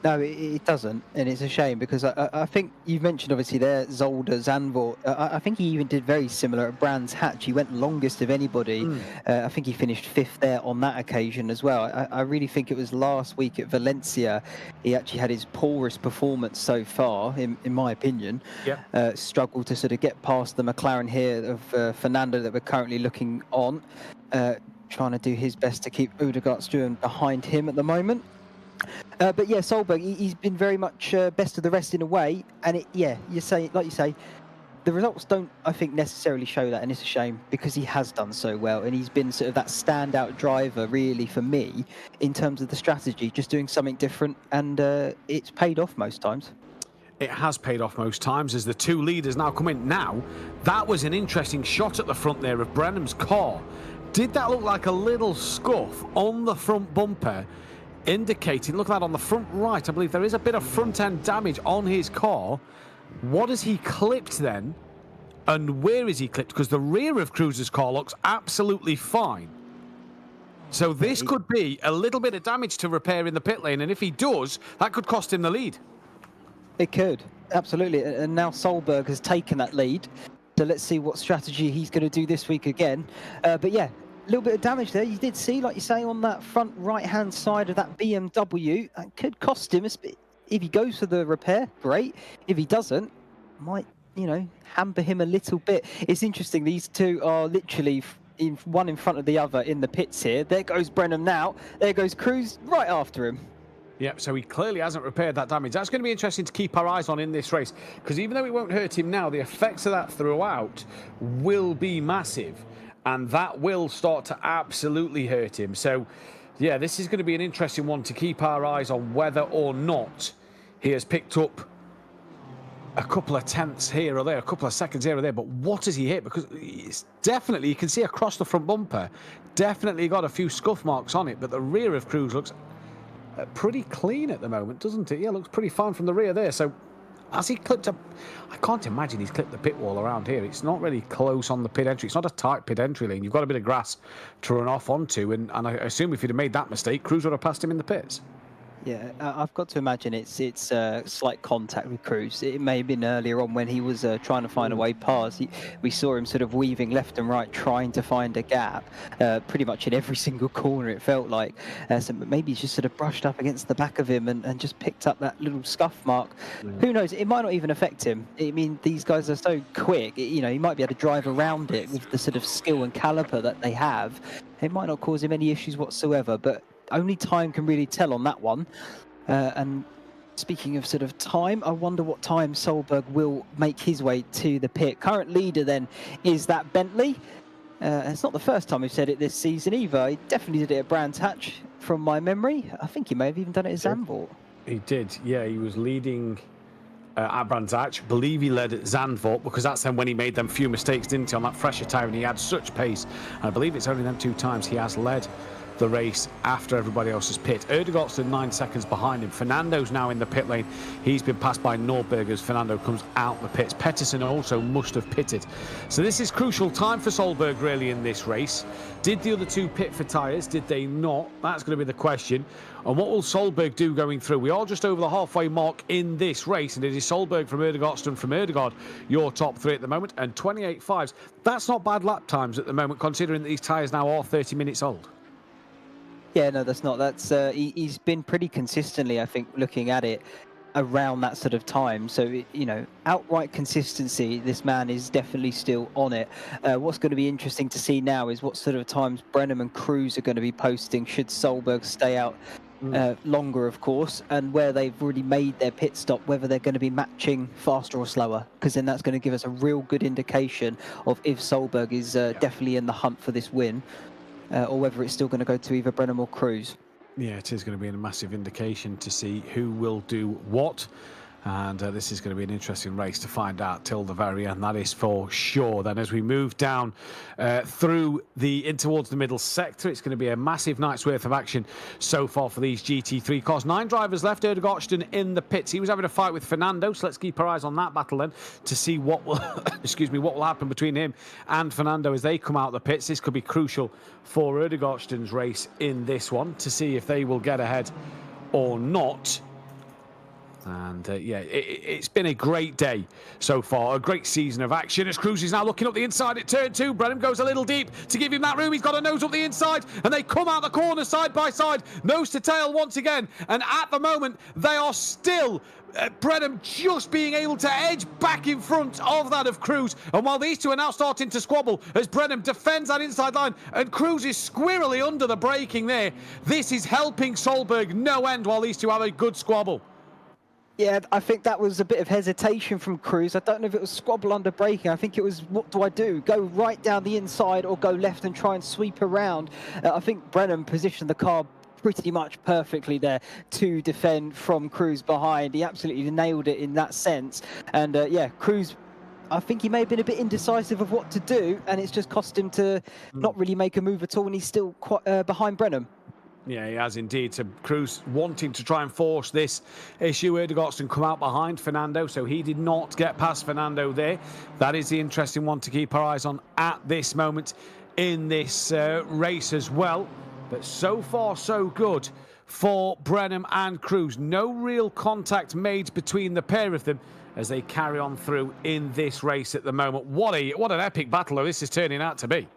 No, it doesn't, and it's a shame because I think you've mentioned obviously there Zolder, Zandvoort. I think he even did very similar at Brands Hatch. He went longest of anybody. I think he finished 5th there on that occasion as well. I really think it was last week at Valencia he actually had his poorest performance so far, in my opinion. Yeah. Struggled to sort of get past the McLaren here of Fernando that we're currently looking on. Trying to do his best to keep Odegaard Stewart behind him at the moment. But yeah, Solberg, he's been very much best of the rest in a way, and like you say, the results don't, I think, necessarily show that, and it's a shame because he has done so well, and he's been sort of that standout driver, really, for me, in terms of the strategy, just doing something different, and it's paid off most times. It has paid off most times as the 2 leaders now come in. Now, that was an interesting shot at the front there of Brenham's car. Did that look like a little scuff on the front bumper? Indicating, look at that on the front right, I believe there is a bit of front end damage on his car. What has he clipped then? And where is he clipped? Because the rear of Cruz's car looks absolutely fine. So this could be a little bit of damage to repair in the pit lane, and if he does, that could cost him the lead. It could, absolutely. And now Solberg has taken that lead. So let's see what strategy he's going to do this week again. But yeah, a little bit of damage there. You did see, like you say, on that front right-hand side of that BMW. That could cost him a bit. If he goes for the repair, great. If he doesn't, might, you know, hamper him a little bit. It's interesting. These two are literally one in front of the other in the pits here. There goes Brenham now. There goes Cruz right after him. Yep, so he clearly hasn't repaired that damage. That's going to be interesting to keep our eyes on in this race, because even though it won't hurt him now, the effects of that throughout will be massive. And that will start to absolutely hurt him. So, yeah, this is going to be an interesting one to keep our eyes on whether or not he has picked up a couple of tenths here or there, a couple of seconds here or there. But what has he hit? Because it's definitely, you can see across the front bumper, definitely got a few scuff marks on it. But the rear of Cruz looks pretty clean at the moment, doesn't it? Yeah, looks pretty fine from the rear there. So, has he clipped up? I can't imagine he's clipped the pit wall around here. It's not really close on the pit entry. It's not a tight pit entry lane. You've got a bit of grass to run off onto. And I assume if he'd have made that mistake, Cruz would have passed him in the pits. Yeah, I've got to imagine it's slight contact with Cruz. It may have been earlier on when he was trying to find a way past. We saw him sort of weaving left and right, trying to find a gap, pretty much in every single corner, it felt like. So maybe he's just sort of brushed up against the back of him and just picked up that little scuff mark. Who knows? It might not even affect him. I mean, these guys are so quick. You know, he might be able to drive around it with the sort of skill and caliber that they have. It might not cause him any issues whatsoever, but only time can really tell on that one. And speaking of sort of time, I wonder what time Solberg will make his way to the pit. Current leader then is that Bentley. It's not the first time we've said it this season either. He definitely did it at Brands Hatch from my memory. I think he may have even done it at Zandvoort. He did, yeah. He was leading at Brands Hatch. I believe he led at Zandvoort, because that's then when he made them few mistakes, didn't he, on that fresher tyre, and he had such pace. And I believe it's only them 2 times he has led the race after everybody else has pit. Erdegaard's 9 seconds behind him. Fernando's now in the pit lane. He's been passed by Norberg as Fernando comes out the pits. Pettersson also must have pitted. So this is crucial time for Solberg really in this race. Did the other 2 pit for tyres? Did they not? That's going to be the question. And what will Solberg do going through? We are just over the halfway mark in this race, and it is Solberg from Erdegaard from Erdegaard, your top 3 at the moment, and 28.5s. That's not bad lap times at the moment, considering that these tyres now are 30 minutes old. Yeah, no, that's not. That's he's been pretty consistently, I think, looking at it around that sort of time. So, you know, outright consistency, this man is definitely still on it. What's going to be interesting to see now is what sort of times Brenham and Cruz are going to be posting should Solberg stay out longer, of course, and where they've already made their pit stop, whether they're going to be matching faster or slower, because then that's going to give us a real good indication of if Solberg is definitely in the hunt for this win. Or whether it's still going to go to either Brenham or Cruz. Yeah, it is going to be a massive indication to see who will do what. And this is going to be an interesting race to find out till the very end. That is for sure. Then as we move down through in towards the middle sector, it's going to be a massive night's worth of action so far for these GT3 cars. 9 drivers left. Erdegaard in the pits. He was having a fight with Fernando, so let's keep our eyes on that battle then to see what will excuse me, what will happen between him and Fernando as they come out the pits. This could be crucial for Erdegaard's race in this one to see if they will get ahead or not. And yeah, it's been a great day so far, a great season of action as Cruz is now looking up the inside at turn 2. Brenham goes a little deep to give him that room. He's got a nose up the inside and they come out the corner side by side, nose to tail once again. And at the moment, they are still Brenham just being able to edge back in front of that of Cruz. And while these two are now starting to squabble as Brenham defends that inside line and Cruz is squirrely under the braking there, this is helping Solberg no end while these two have a good squabble. Yeah, I think that was a bit of hesitation from Cruz. I don't know if it was squabble under braking. I think it was, what do I do? Go right down the inside or go left and try and sweep around? I think Brenham positioned the car pretty much perfectly there to defend from Cruz behind. He absolutely nailed it in that sense. And yeah, Cruz, I think he may have been a bit indecisive of what to do, and it's just cost him to not really make a move at all, and he's still quite behind Brenham. Yeah, he has indeed. So Cruz wanting to try and force this issue. Erdegaard come out behind Fernando, so he did not get past Fernando there. That is the interesting one to keep our eyes on at this moment in this race as well. But so far, so good for Brenham and Cruz. No real contact made between the pair of them as they carry on through in this race at the moment. What an epic battle this is turning out to be.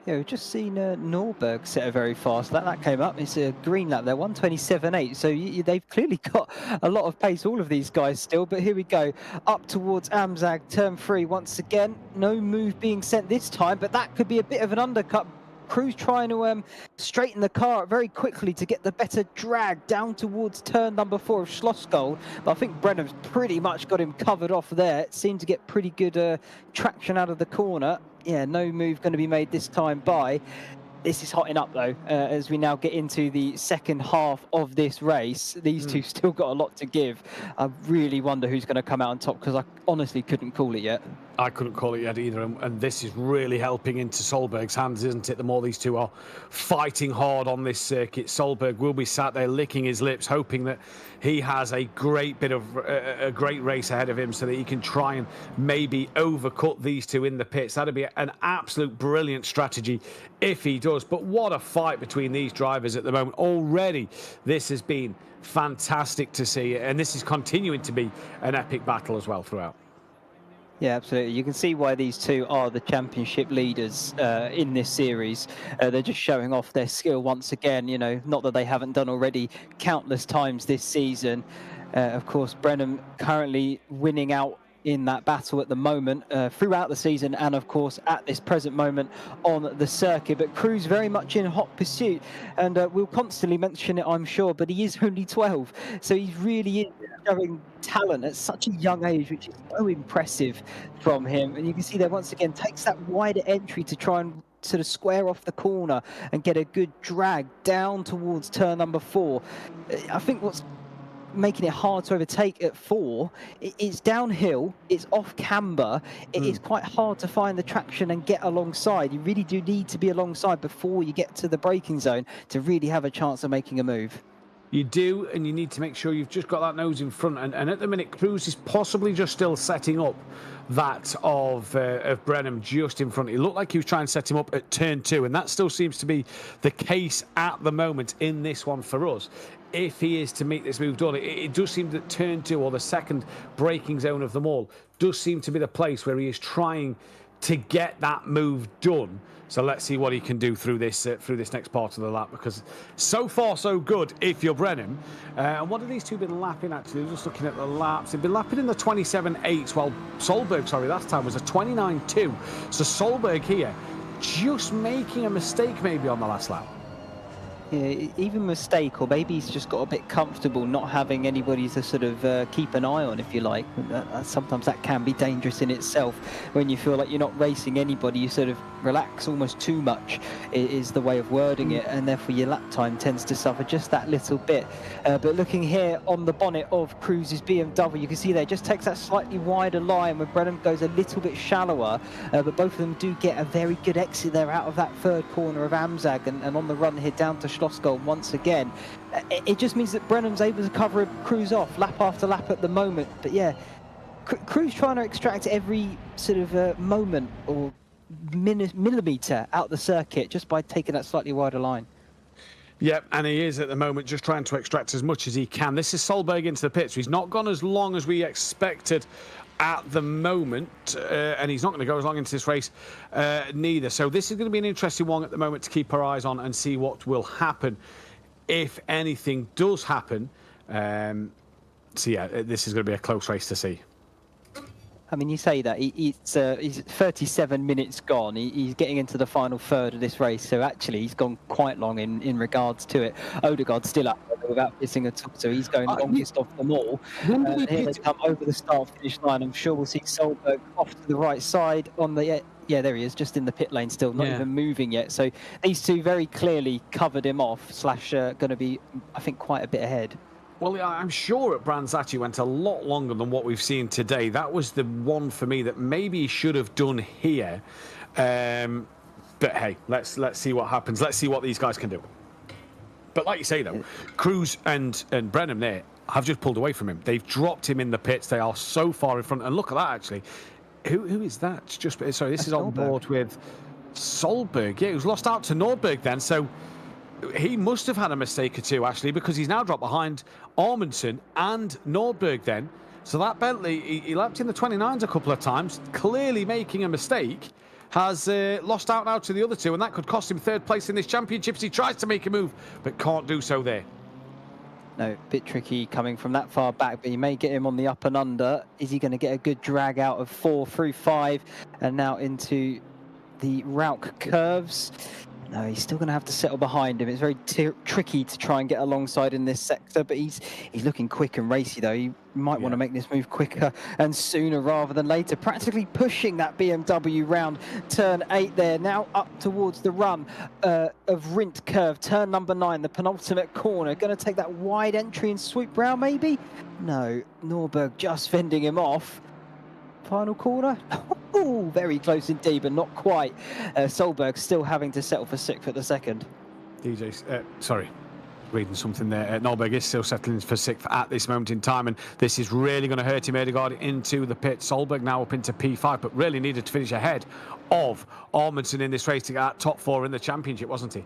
Yeah, we've just seen Norberg set a very fast lap. That came up. It's a green lap there, 1:27.8. So they've clearly got a lot of pace, all of these guys still. But here we go, up towards Amzag, turn 3 once again. No move being sent this time, but that could be a bit of an undercut. Cruz trying to straighten the car very quickly to get the better drag down towards turn number 4 of Schlossgold. But I think Brenham's pretty much got him covered off there. It seemed to get pretty good traction out of the corner. Yeah, no move going to be made this time by. This is hotting up though, as we now get into the second half of this race. These two still got a lot to give. I really wonder who's going to come out on top, because I honestly couldn't call it yet. I couldn't call it yet either, and this is really helping into Solberg's hands, isn't it? The more these two are fighting hard on this circuit, Solberg will be sat there licking his lips, hoping that he has a great bit of a great race ahead of him, so that he can try and maybe overcut these two in the pits. That'd be an absolute brilliant strategy if he does. But what a fight between these drivers at the moment already. This has been fantastic to see, and this is continuing to be an epic battle as well throughout. Yeah, absolutely. You can see why these two are the championship leaders in this series. They're just showing off their skill once again, you know, not that they haven't done already countless times this season. Of course, Brenham currently winning out in that battle at the moment throughout the season, and of course at this present moment on the circuit. But Cruz very much in hot pursuit, and we'll constantly mention it, I'm sure, but he is only 12, so he's really showing talent at such a young age, which is so impressive from him. And you can see there once again takes that wider entry to try and sort of square off the corner and get a good drag down towards turn number 4. I think what's making it hard to overtake at 4, it's downhill, it's off camber, it is quite hard to find the traction and get alongside. You really do need to be alongside before you get to the braking zone to really have a chance of making a move. You do, and you need to make sure you've just got that nose in front. And at the minute, Cruz is possibly just still setting up that of Brenham just in front. It looked like he was trying to set him up at turn 2, and that still seems to be the case at the moment in this one for us. If he is to make this move done, it does seem that turn 2, or the second braking zone of them all, does seem to be the place where he is trying to get that move done. So let's see what he can do through this next part of the lap, because so far so good if you're Brenham. And what have these two been lapping actually? Just looking at the laps, they've been lapping in the 27.8, while Solberg, sorry, last time was a 29.2. So Solberg here just making a mistake maybe on the last lap. Yeah, even mistake, or maybe he's just got a bit comfortable not having anybody to sort of keep an eye on, if you like. Sometimes that can be dangerous in itself. When you feel like you're not racing anybody, you sort of relax almost too much, is the way of wording it, and therefore your lap time tends to suffer just that little bit. But looking here on the bonnet of Cruz's BMW, you can see there just takes that slightly wider line where Brenham goes a little bit shallower, but both of them do get a very good exit there out of that third corner of Amzag, and on the run here down to Schlossgold once again. It just means that Brenham's able to cover Cruz off lap after lap at the moment. But yeah, Cruz trying to extract every sort of moment or millimetre out the circuit just by taking that slightly wider line. Yep, and he is at the moment just trying to extract as much as he can. This is Solberg into the pits. He's not gone as long as we expected at the moment, and he's not going to go as long into this race neither. So this is going to be an interesting one at the moment to keep our eyes on and see what will happen if anything does happen. So yeah, this is going to be a close race to see. I mean, you say that he's 37 minutes gone. He's getting into the final third of this race, so actually he's gone quite long in regards to it. Odegaard's still up without missing a top, so he's going longest of them all. Here they come over the start-finish line. I'm sure we'll see Solberg off to the right side on the... Yeah, there he is, just in the pit lane still, not even moving yet. So these two very clearly covered him off, / going to be, I think, quite a bit ahead. Well, I'm sure at Brands actually went a lot longer than what we've seen today. That was the one for me that maybe he should have done here. But hey, let's see what happens. Let's see what these guys can do. But like you say, though, Cruz and Brenham there have just pulled away from him. They've dropped him in the pits. They are so far in front. And look at that, actually. Who is that? Sorry, this is on board with Solberg. Yeah, he was lost out to Nordberg then. So he must have had a mistake or two, actually, because he's now dropped behind Amundsen and Nordberg then. So that Bentley, he lapped in the 29s a couple of times, clearly making a mistake, has lost out now to the other two, and that could cost him third place in this championship as he tries to make a move, but can't do so there. No, a bit tricky coming from that far back, but you may get him on the up and under. Is he going to get a good drag out of 4 through 5 and now into the Rauk curves? No, he's still going to have to settle behind him. It's very tricky to try and get alongside in this sector, but he's looking quick and racy, though. He might want to make this move quicker and sooner rather than later. Practically pushing that BMW round turn 8 there. Now up towards the run of Rindt curve, turn number 9, the penultimate corner. Going to take that wide entry and swoop round, maybe? No, Norberg just fending him off. Final corner. Ooh, very close indeed, but not quite. Solberg still having to settle for 6th at the second. Sorry, reading something there. Norberg is still settling for 6th at this moment in time, and this is really going to hurt him. Ødegaard into the pit. Solberg now up into P5, but really needed to finish ahead of Amundsen in this race to get that top 4 in the championship, wasn't he?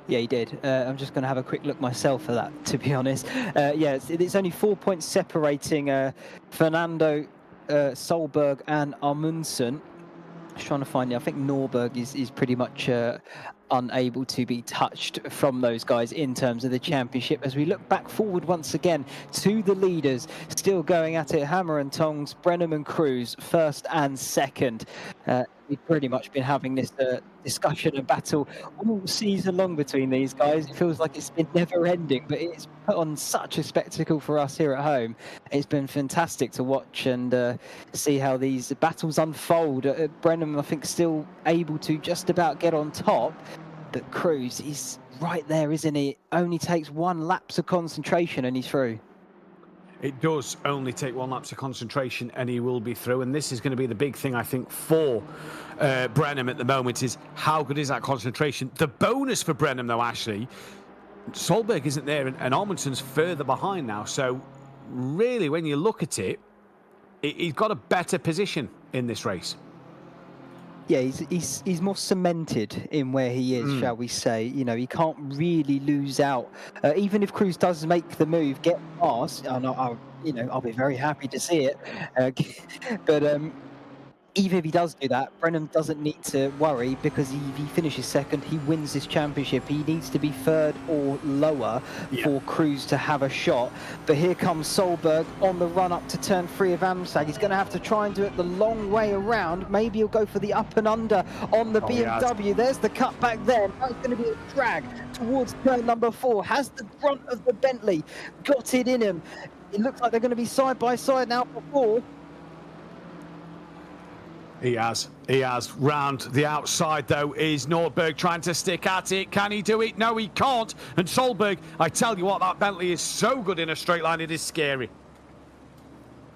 Yeah, he did. I'm just going to have a quick look myself for that, to be honest. Yeah, it's only 4 points separating Fernando, Solberg and Amundsen. Just trying to find it. I think Norberg is pretty much unable to be touched from those guys in terms of the championship. As we look back forward once again to the leaders, still going at it, hammer and tongs, Brenham and Cruz, 1st and 2nd. We've pretty much been having this discussion and battle all season long between these guys. It feels like it's been never ending, but it's put on such a spectacle for us here at home. It's been fantastic to watch and see how these battles unfold. Brenham, I think, still able to just about get on top, but Cruz, he's right there, isn't he? Only takes 1 lapse of concentration and he's through. It does only take 1 lapse of concentration and he will be through. And this is going to be the big thing, I think, for Brenham at the moment is how good is that concentration? The bonus for Brenham, though, Ashley, Solberg isn't there and Amundsen's further behind now. So really, when you look at it, he's got a better position in this race. Yeah, he's more cemented in where he is, shall we say. You know, he can't really lose out. Even if Cruz does make the move, get past, I'll be very happy to see it. But even if he does do that, Brenham doesn't need to worry because if he finishes 2nd, he wins this championship. He needs to be 3rd or lower for Cruz to have a shot. But here comes Solberg on the run up to turn 3 of Amstag. He's going to have to try and do it the long way around. Maybe he'll go for the up and under on the BMW. There's the cut back there. That's going to be a drag towards turn number 4. Has the front of the Bentley got it in him? It looks like they're going to be side by side now for 4. He has. Round the outside, though, is Nordberg trying to stick at it. Can he do it? No, he can't. And Solberg, I tell you what, that Bentley is so good in a straight line, it is scary.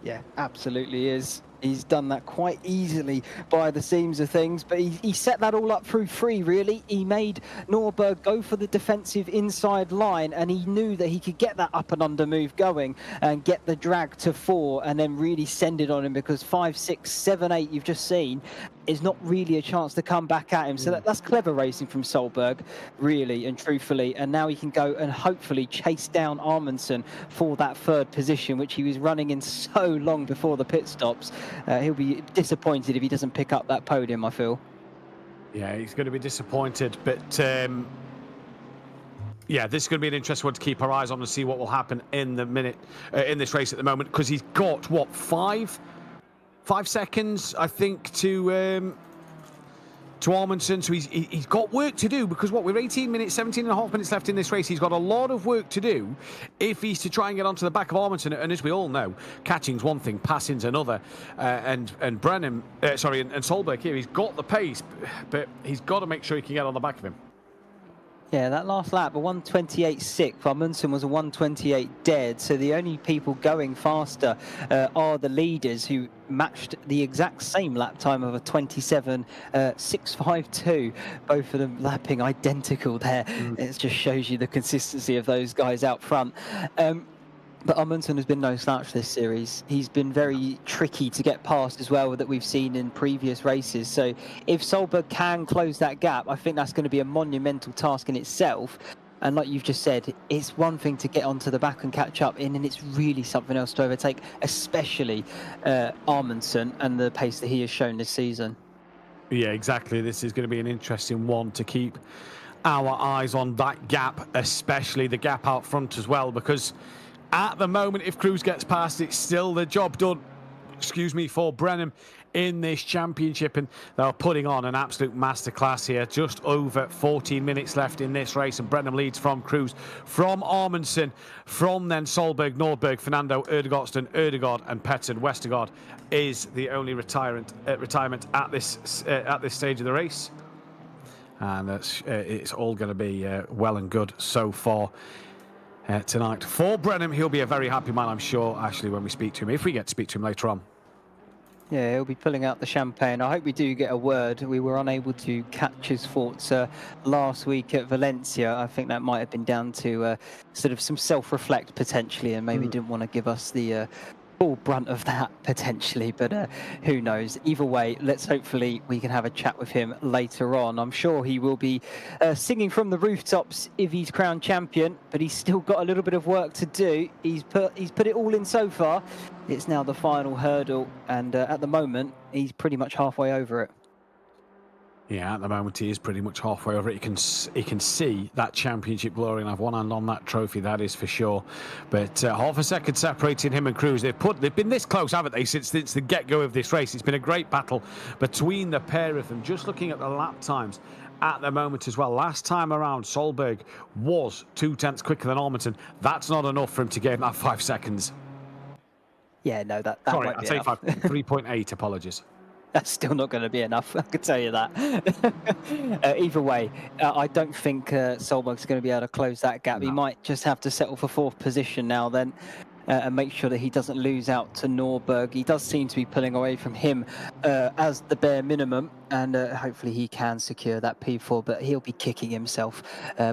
Yeah, absolutely is. He's done that quite easily by the seams of things, but he set that all up through 3, really. He made Norberg go for the defensive inside line, and he knew that he could get that up and under move going and get the drag to 4 and then really send it on him because 5, 6, 7, 8 you've just seen is not really a chance to come back at him. So that's clever racing from Solberg, really and truthfully. And now he can go and hopefully chase down Amundsen for that 3rd position, which he was running in so long before the pit stops. He'll be disappointed if he doesn't pick up that podium, I feel. Yeah, he's going to be disappointed, but yeah, this is going to be an interesting one to keep our eyes on and see what will happen in this race at the moment, because he's got what, 5 seconds, I think, to Amundsen. So he's got work to do because we're 18 minutes, 17 and a half minutes left in this race. He's got a lot of work to do if he's to try and get onto the back of Amundsen. And as we all know, catching's one thing, passing's another. And Brenham, and Solberg here, he's got the pace, but he's got to make sure he can get on the back of him. Yeah, that last lap, a 1:28.6, Amundsen was a 1:28 dead, so the only people going faster are the leaders who matched the exact same lap time of a 27.652. Both of them lapping identical there. It just shows you the consistency of those guys out front. But Amundsen has been no slouch this series. He's been very tricky to get past as well, that we've seen in previous races. So if Solberg can close that gap, I think that's going to be a monumental task in itself. And like you've just said, it's one thing to get onto the back and catch up in, and it's really something else to overtake, especially Amundsen and the pace that he has shown this season. Yeah, exactly. This is going to be an interesting one to keep our eyes on, that gap, especially the gap out front as well, because at the moment, if Cruz gets past, it's still the job done, for Brenham in this championship. And they're putting on an absolute masterclass here. Just over 14 minutes left in this race. And Brenham leads from Cruz, from Amundsen, from then Solberg, Nordberg, Fernando, Ødegaard, and Petson. Westergaard is the only retirement at this stage of the race. And it's all going to be well and good so far. Tonight for Brenham. He'll be a very happy man, I'm sure, Ashley, when we speak to him, if we get to speak to him later on. Yeah, he'll be pulling out the champagne. I hope we do get a word. We were unable to catch his thoughts last week at Valencia. I think that might have been down to sort of some self-reflect potentially, and maybe didn't want to give us the full brunt of that potentially, but who knows. Either way, let's hopefully we can have a chat with him later on. I'm sure he will be singing from the rooftops if he's crowned champion, but he's still got a little bit of work to do. He's put it all in so far. It's now the final hurdle, and at the moment he's pretty much halfway over it. Yeah, at the moment he is pretty much halfway over it. He can see that championship glory and have one hand on that trophy, that is for sure. But half a second separating him and Cruz. They've been this close, haven't they, since the get-go of this race. It's been a great battle between the pair of them. Just looking at the lap times at the moment as well. Last time around, Solberg was 2/10 quicker than Almerton. That's not enough for him to get him that 5 seconds. Yeah, no, that Sorry, won't I be take enough. 3.8, apologies. That's still not going to be enough, I can tell you that. Either way, I don't think Solberg's going to be able to close that gap. No. He might just have to settle for 4th position now then, and make sure that he doesn't lose out to Norberg. He does seem to be pulling away from him as the bare minimum, and hopefully he can secure that P4, but he'll be kicking himself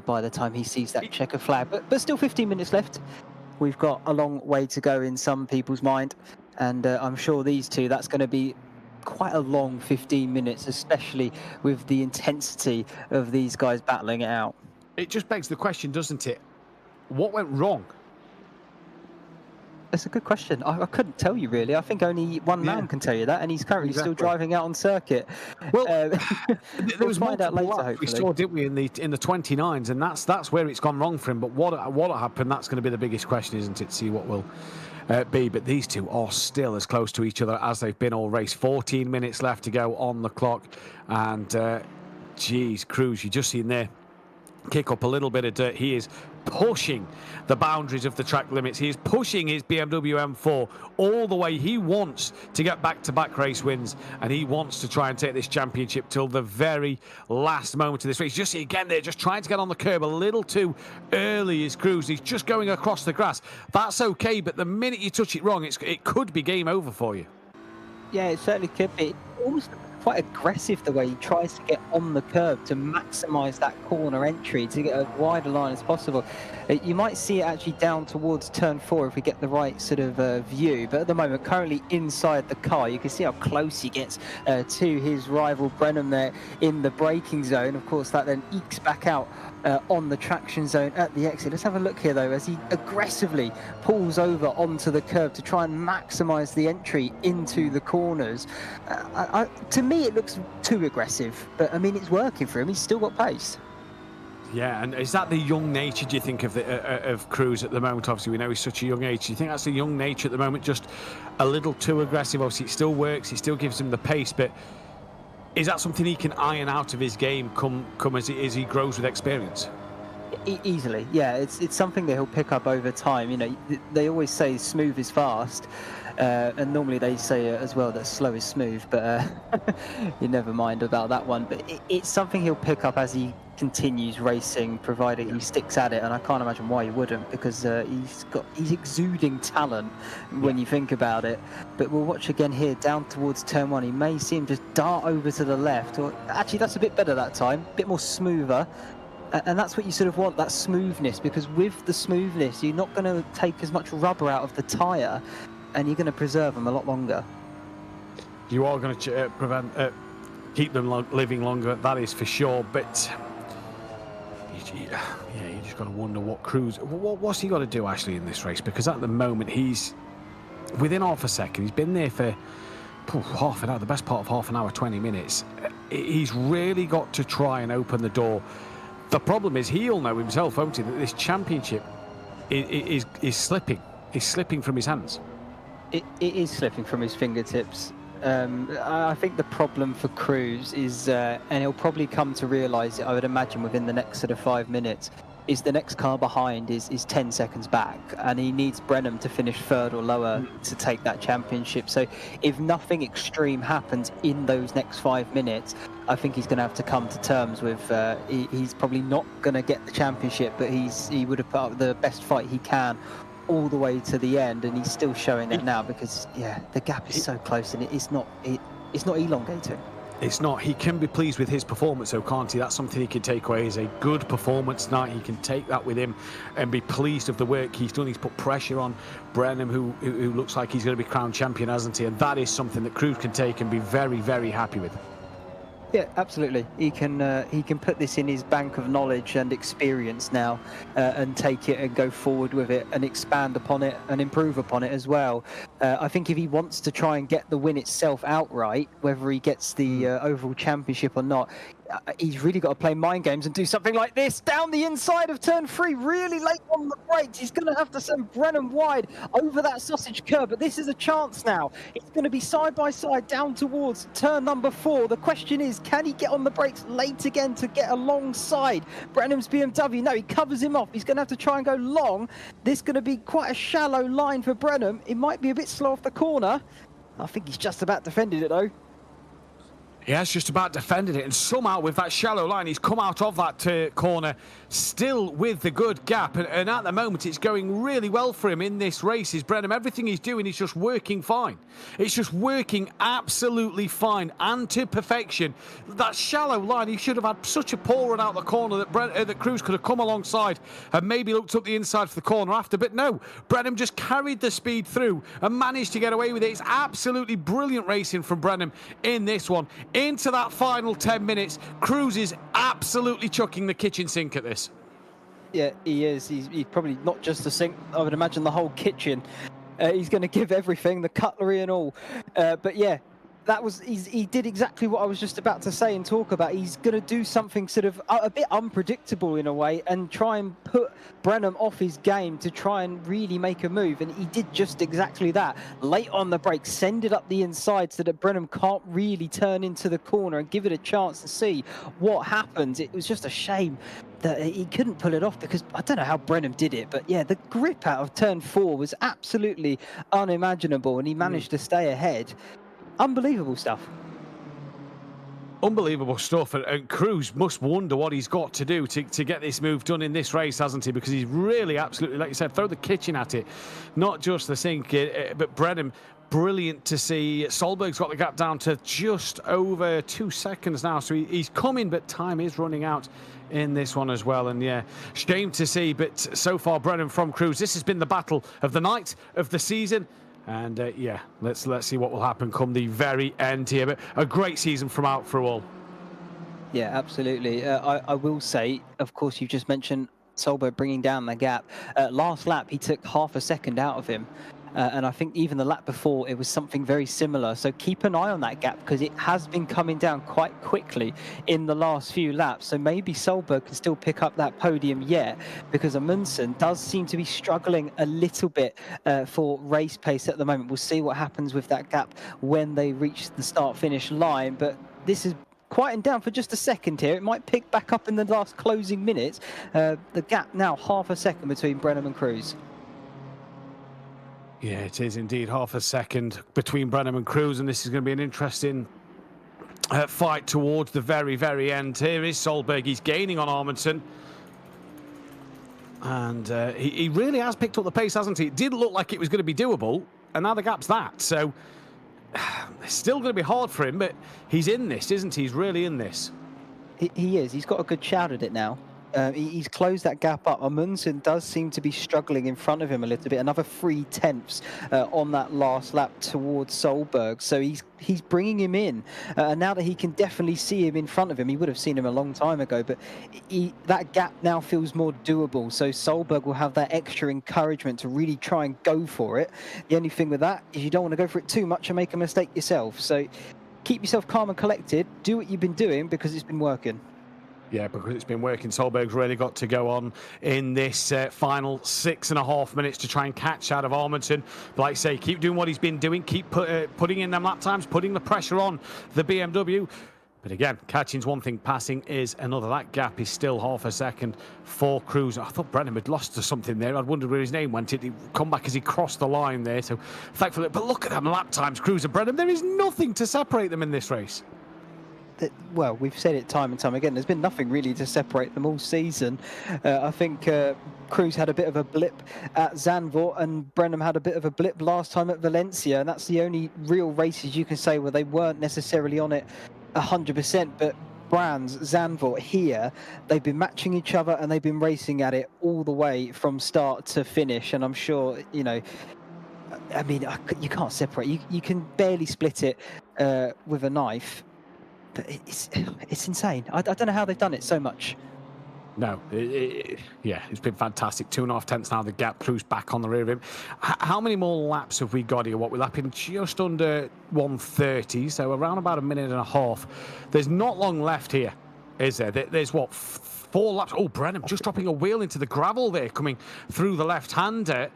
by the time he sees that checker flag. But still 15 minutes left. We've got a long way to go in some people's mind, and I'm sure these two, that's going to be quite a long 15 minutes, especially with the intensity of these guys battling it out. It just begs the question, doesn't it? What went wrong? That's a good question. I couldn't tell you really. I think only one man can tell you that, and he's currently still driving out on circuit. Well, we'll find out later. Hopefully, we saw, didn't we, in the 29s, and that's where it's gone wrong for him. But what happened? That's going to be the biggest question, isn't it? See what will be. But these two are still as close to each other as they've been all race. 14 minutes left to go on the clock, and geez, Cruz, you just seen there. Kick up a little bit of dirt. He is pushing the boundaries of the track limits. He is pushing his BMW M4 all the way. He wants to get back-to-back race wins, and he wants to try and take this championship till the very last moment of this race. Just see again there, just trying to get on the curb a little too early is Cruz. He's just going across the grass. That's okay, but the minute you touch it wrong, it could be game over for you. Yeah, it certainly could be. Almost quite aggressive the way he tries to get on the curb to maximise that corner entry to get a wider line as possible. You might see it actually down towards turn 4 if we get the right sort of view, but at the moment currently inside the car, you can see how close he gets to his rival Brennan there in the braking zone. Of course that then ekes back out on the traction zone at the exit. Let's have a look here though as he aggressively pulls over onto the curb to try and maximise the entry into the corners. To me it looks too aggressive, but I mean it's working for him. He's still got pace. Yeah, and is that the young nature, do you think, of Cruz at the moment? Obviously we know he's such a young age. Do you think that's the young nature at the moment, just a little too aggressive? Obviously it still works, it still gives him the pace, but is that something he can iron out of his game come as he grows with experience? Easily, yeah. It's something that he'll pick up over time. You know, they always say smooth is fast, and normally they say as well that slow is smooth, but you never mind about that one. But it's something he'll pick up as he continues racing, provided he sticks at it. And I can't imagine why he wouldn't, because he's exuding talent when you think about it. But we'll watch again here down towards turn 1. He may see him just dart over to the left, or actually that's a bit better that time, a bit more smoother. And that's what you sort of want, that smoothness, because with the smoothness you're not going to take as much rubber out of the tyre, and you're going to preserve them a lot longer. You are going to keep them living longer, that is for sure. But yeah, you just got to wonder what's he got to do actually in this race, because at the moment he's within half a second. He's been there for half an hour, the best part of half an hour, 20 minutes. He's really got to try and open the door. The problem is he'll know himself, won't he, that this championship is slipping. It's slipping from his hands. It is slipping from his fingertips. I think the problem for Cruz is, and he'll probably come to realise it, I would imagine, within the next sort of 5 minutes, is the next car behind is 10 seconds back, and he needs Brenham to finish 3rd or lower to take that championship. So if nothing extreme happens in those next 5 minutes, I think he's going to have to come to terms with he's probably not going to get the championship, but he would have put up the best fight he can all the way to the end, and he's still showing that now because, yeah, the gap is so close and it's not elongating. It's not. He can be pleased with his performance, though, can't he? That's something he can take away. Is a good performance tonight. He can take that with him and be pleased of the work he's done. He's put pressure on Brenham, who looks like he's going to be crowned champion, hasn't he? And that is something that Cruz can take and be very, very happy with. Yeah, absolutely. He can put this in his bank of knowledge and experience now, and take it and go forward with it and expand upon it and improve upon it as well. I think if he wants to try and get the win itself outright, whether he gets the overall championship or not, he's really got to play mind games and do something like this down the inside of turn 3, really late on the brakes. He's going to have to send Brenham wide over that sausage curb, but this is a chance now. It's going to be side by side down towards turn number 4. The question is, can he get on the brakes late again to get alongside Brenham's BMW? No, he covers him off. He's going to have to try and go long. This is going to be quite a shallow line for Brenham. It might be a bit slow off the corner. I think he's just about defended it though. He has just about defended it, and somehow with that shallow line he's come out of that corner still with the good gap, and at the moment it's going really well for him in this race. Is Brenham, everything he's doing is just working fine. It's just working absolutely fine and to perfection. That shallow line, he should have had such a poor run out the corner that Cruz could have come alongside and maybe looked up the inside for the corner after, but no, Brenham just carried the speed through and managed to get away with it. It's absolutely brilliant racing from Brenham in this one. Into that final 10 minutes, Cruz is absolutely chucking the kitchen sink at this. Yeah, he is. He's probably not just the sink, I would imagine the whole kitchen. He's going to give everything, the cutlery and all. But yeah, he did exactly what I was just about to say and talk about. He's going to do something sort of a bit unpredictable in a way and try and put Brenham off his game to try and really make a move. And he did just exactly that. Late on the break, send it up the inside so that Brenham can't really turn into the corner and give it a chance to see what happens. It was just a shame that he couldn't pull it off because I don't know how Brenham did it, but yeah, the grip out of turn 4 was absolutely unimaginable and he managed to stay ahead. Unbelievable stuff. Unbelievable stuff, and Cruz must wonder what he's got to do to get this move done in this race, hasn't he? Because he's really absolutely, like you said, throw the kitchen at it, not just the sink, but Brenham, brilliant to see. Solberg's got the gap down to just over 2 seconds now, so he's coming, but time is running out in this one as well. And yeah, shame to see, but so far Brenham from Cruz, this has been the battle of the night, of the season. And yeah, let's see what will happen come the very end here. But a great season from out for all. Yeah, absolutely. I will say, of course, you've just mentioned Solberg bringing down the gap. Last lap, he took half a second out of him. And I think even the lap before, it was something very similar. So keep an eye on that gap because it has been coming down quite quickly in the last few laps. So maybe Solberg can still pick up that podium yet because Amundsen does seem to be struggling a little bit for race pace at the moment. We'll see what happens with that gap when they reach the start-finish line. But this is quieting down for just a second here. It might pick back up in the last closing minutes. The gap now half a second between Brenham and Cruz. Yeah, it is indeed half a second between Brenham and Cruz, and this is going to be an interesting fight towards the very, very end. Here is Solberg. He's gaining on Amundsen. And he really has picked up the pace, hasn't he? It did look like it was going to be doable, and now the gap's that. So it's still going to be hard for him, but he's in this, isn't he? He's really in this. He is. He's got a good shout at it now. He's closed that gap up. Amundsen does seem to be struggling in front of him a little bit. Another 3/10 on that last lap towards Solberg. So he's bringing him in. Now that he can definitely see him in front of him, he would have seen him a long time ago, but that gap now feels more doable. So Solberg will have that extra encouragement to really try and go for it. The only thing with that is you don't want to go for it too much and make a mistake yourself. So keep yourself calm and collected. Do what you've been doing because it's been working. Yeah, because it's been working. Solberg's really got to go on in this final 6.5 minutes to try and catch out of Amundsen. But like I say, keep doing what he's been doing. Keep putting in them lap times, putting the pressure on the BMW. But again, catching's one thing, passing is another. That gap is still half a second for Cruz. I thought Brenham had lost to something there. I'd wondered where his name went. He'd come back as he crossed the line there. So thankfully, but look at them lap times, Cruz and Brenham. There is nothing to separate them in this race. well, we've said it time and time again, there's been nothing really to separate them all season. I think Cruz had a bit of a blip at Zandvoort, and Brenham had a bit of a blip last time at Valencia, and that's the only real races you can say where they weren't necessarily on it 100%. But Brands, Zandvoort here, they've been matching each other and they've been racing at it all the way from start to finish. And I'm sure, you know, I mean, you can't separate. You can barely split it with a knife. But it's insane. I don't know how they've done it so much. No, yeah, it's been fantastic. 2.5 tenths now, the gap. Cruz back on the rear of him. How many more laps have we got here? What, we're lapping just under 1:30, so around about a minute and a half. There's not long left here, is there? There's what, 4 laps? Oh, Brenham just dropping a wheel into the gravel there, coming through the left-hander.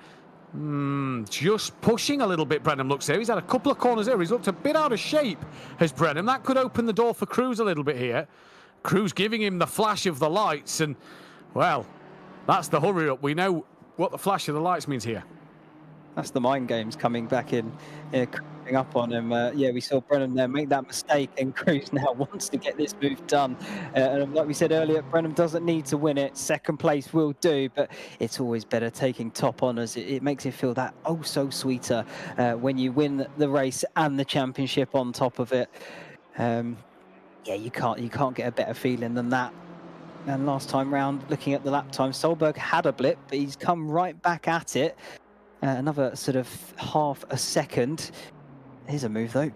Just pushing a little bit, Brenham looks there. He's had a couple of corners there. He's looked a bit out of shape, has Brenham. That could open the door for Cruz a little bit here. Cruz giving him the flash of the lights, and, well, that's the hurry up. We know what the flash of the lights means here. That's the mind games coming back in, creeping up on him. Yeah, we saw Brenham there make that mistake, and Cruz now wants to get this move done. And like we said earlier, Brenham doesn't need to win it. Second place will do, but it's always better taking top honours. It makes it feel that oh so sweeter when you win the race and the championship on top of it. Yeah, you can't get a better feeling than that. And last time round, looking at the lap time, Solberg had a blip, but he's come right back at it. Another sort of half a second. Here's a move, though.